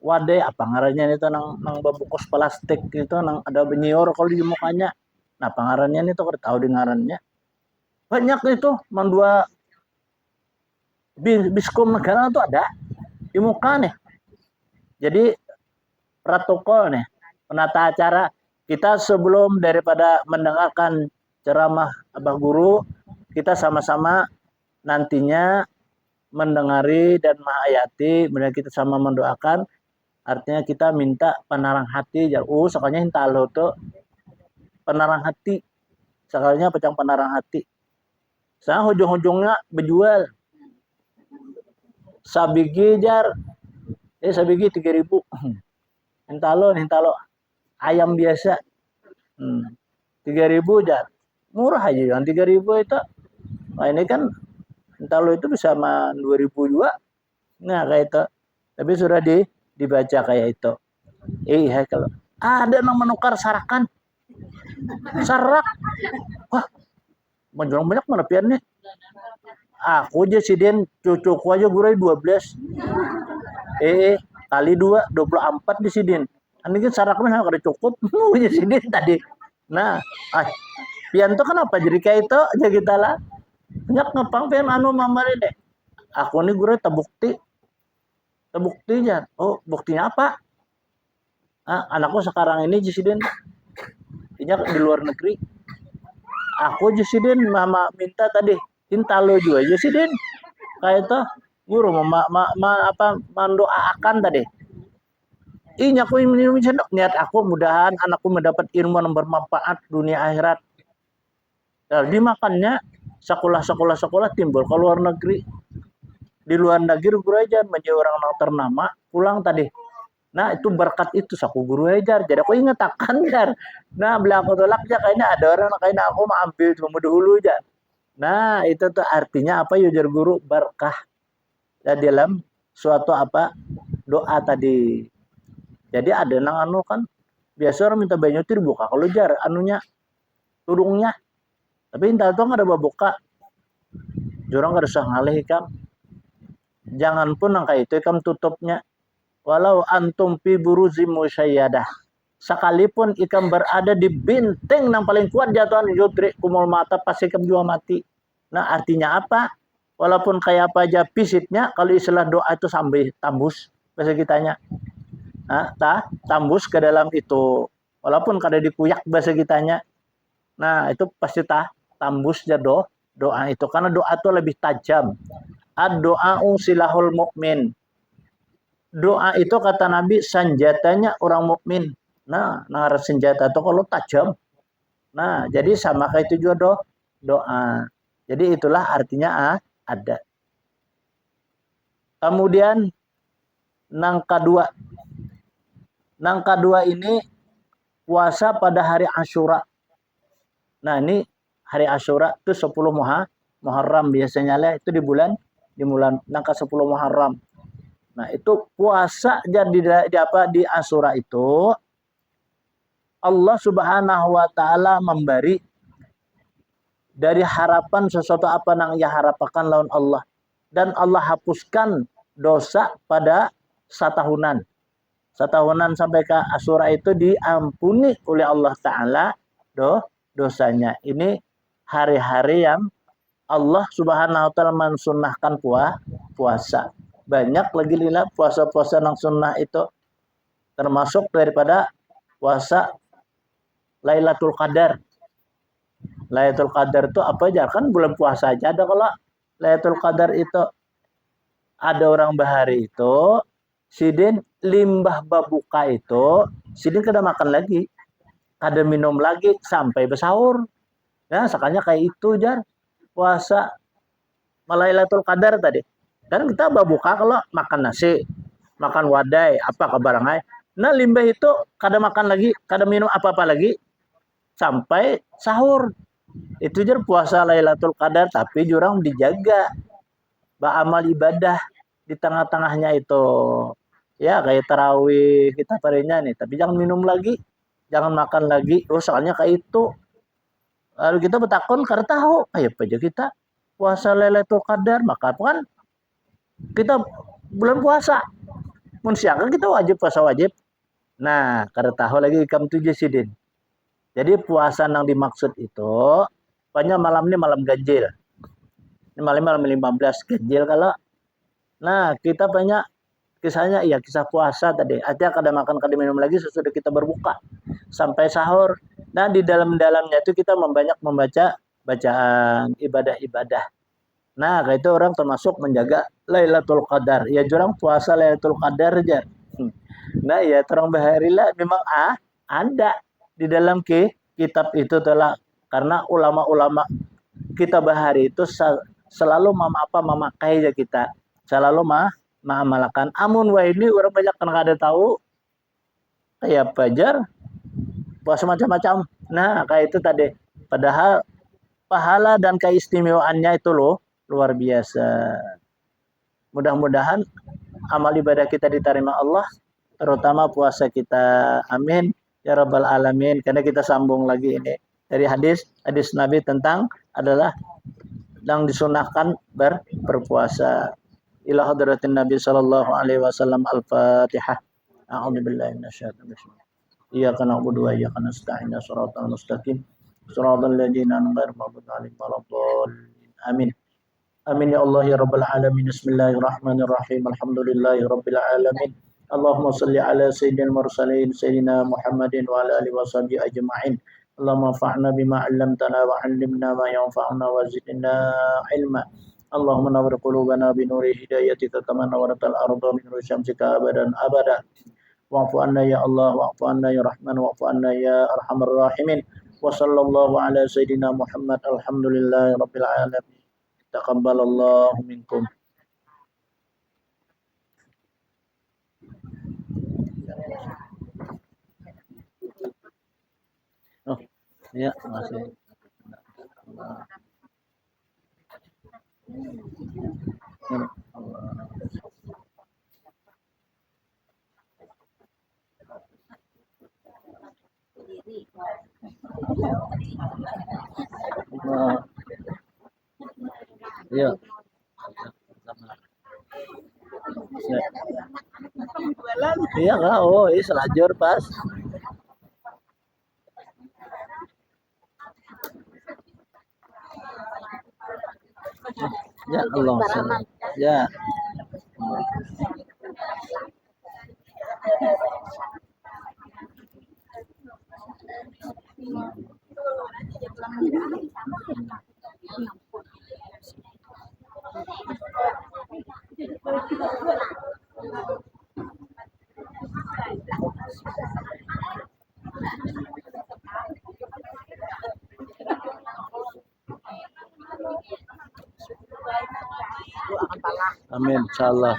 Speaker 2: Wadai apa ngarannya itu nang babukos plastik itu nang ada benyior kalau di mukanya. Nah, pangarannya itu kada tahu di ngarannya. Banyak itu mandua biskom negara itu ada di muka nih. Jadi protokol nih, penata acara kita sebelum daripada mendengarkan ceramah Abah Guru, kita sama-sama nantinya mendengari dan menghayati, kemudian kita sama mendoakan. Artinya kita minta penarang hati, sekalinya hintalo tuh penarang hati, sekalinya pecang penarang hati. Saya ujung-ujungnya berjual sabigi jar, sabigi 3.000. Hintalo ayam biasa, 3.000 jar, murah aja yang 3.000 itu. Nah ini kan hintalo itu bisa sama 2.000 juga. Nah kayak itu, tapi sudah dibaca kayak itu. Kalau ada yang menukar sarak, wah menjual banyak mana piannya. Aku aja sidin cucuku aja gurai 12. Kali 2 24 di sidin. Ini kan saraknya kada cukup punya sidin tadi. Nah, pian tuh kenapa jadi kayak itu aja kita lah. Banyak ngepang pian mamari deh. Aku nih gurai terbukti. Terbuktinya. Oh, buktinya apa? Anakku sekarang ini Jisidin di luar negeri. Aku Jisidin mama minta tadi hintalo juga Jisidin kayak itu guru mendoakan tadi. Aku minum sendok niat aku mudahan anakku mendapat ilmu yang bermanfaat dunia akhirat. Jadi makannya sekolah timbul ke luar negeri. Di luar negeri guru aja menjadi orang ternama pulang tadi. Nah itu berkat itu saku guru ajar. Jadi aku ingat akan jar. Nah belakang tolak aja kayaknya ada orang kayaknya aku mau ambil cuma dulu aja. Nah itu tuh artinya apa ujar guru berkah dalam suatu apa doa tadi. Jadi ada nang kan biasa orang minta banyak itu dibuka kalau jar anunya tudungnya. Tapi entah tuh nggak ada buka. Jurang nggak usah ngalih kan. Jangan pun nang kayak itu kan tutupnya. Walau antum fi buruzim musayyadah. Sekalipun ikan berada di benteng yang paling kuat jatuhan yudrik kumul mata pasti ikan juga mati. Nah artinya apa? Walaupun kayak apa aja pisitnya, kalau istilah doa itu sambil tambus bahasa kitanya. Tambus ke dalam itu. Walaupun kada dikuyak bahasa kitanya. Nah itu pasti tambus ya doa itu. Karena doa itu lebih tajam. Ad-doa'u silahul mu'min. Doa itu kata Nabi senjatanya orang mukmin. Nah, ngarep senjata itu kalau tajam. Nah, jadi sama kayak itu juga doa. Jadi itulah artinya ada. Kemudian nangka dua ini puasa pada hari Asyura. Nah, ini hari Asyura itu 10 Muharram biasanya lah itu di bulan nangka 10 Muharram. Nah, itu puasa di Asyura itu Allah Subhanahu wa taala memberi dari harapan sesuatu apa yang ia harapkan lawan Allah, dan Allah hapuskan dosa pada satahunan. Satahunan sampai ke Asyura itu diampuni oleh Allah taala dosanya. Ini hari-hari yang Allah Subhanahu wa taala mensunnahkan puasa. Banyak lagi lila puasa-puasa yang sunnah itu, termasuk daripada puasa Lailatul Qadar. Lailatul Qadar itu apa aja? Kan bulan puasa aja ada. Kalau Lailatul Qadar itu ada orang bahari itu, sidin limbah babuka itu, sidin kada makan lagi, kada minum lagi sampai bersahur. Ya, sekalinya kayak itu jar puasa Lailatul Qadar tadi. Kan kita babuka kalau makan nasi, makan wadai, apa kebarangai. Nah, limbah itu kada makan lagi, kada minum apa-apa lagi sampai sahur. Itu jar puasa Lailatul Qadar, tapi jurang dijaga beramal ibadah di tengah-tengahnya itu. Ya, kayak tarawih kita parinya nih, tapi jangan minum lagi, jangan makan lagi. Oh, soalnya kayak itu. Lalu kita bertakon karena tahu, ayo aja kita puasa Lailatul Qadar, maka kan kita bulan puasa. Mun siang kita wajib puasa wajib. Nah, karena tahu lagi ikam tujuh sidin. Jadi puasa yang dimaksud itu, banyak malam ini malam ganjil. Ini malam 15 ganjil kalau. Nah, kita banyak kisahnya, iya kisah puasa tadi. Artinya kada makan kada minum lagi sesudah kita berbuka sampai sahur. Nah, di dalamnya itu kita membanyak membaca bacaan ibadah-ibadah. Nah, kayak itu orang termasuk menjaga Lailatul Qadar. Ya jurang puasa Lailatul Qadar aja. Nah, ya terang baharilah memang ada di dalam kitab itu telah, karena ulama-ulama kita bahari itu selalu memakai ya kita. Selalu mengamalkan. Amun wah ini orang banyak kan ada tahu kayak pajar puasa macam-macam. Nah, kayak itu tadi. Padahal pahala dan keistimewaannya itu loh luar biasa. Mudah-mudahan amal ibadah kita diterima Allah, terutama puasa kita. Amin ya rabbal alamin. Karena kita sambung lagi ini dari hadis Nabi tentang adalah yang disunahkan berpuasa. Ila hadratin Nabi sallallahu alaihi wasallam. Al-Fatihah. A'udzubillahi minasyaitonir rajim. Iyyaka na'budu wa iyyaka nasta'in. Shiratal mustaqim. Shiratal ladzina an'amta 'alaihim waladdallin. Amin. Amin ya Allah ya rabbal alamin. Bismillahirrahmanirrahim. Alhamdulillahi rabbil alamin. Allahumma salli ala sayyidil mursalin sayyidina Muhammadin wa ala alihi washabihi ajma'in. Allahumma fa'na bima 'allamtana wa 'allimna ma yanfa'una wa zidna ilma. Allahumma nawwir qulubana bi nuri hidayatika kama nawwaratal arda min nuri syamsika abadan abada. Wa'fu anna ya Allah, wa'fu anna ya Rahman, wa'fu anna ya Arhamar Rahimin. Wa sallallahu ala sayyidina Muhammad. Alhamdulillahi rabbil alamin. Taqabbalallahu minkum. Oh, ya, masih. Ya. Iya kak, oh ini selajur pas. Ya Allah, ya. Amin, insyaallah.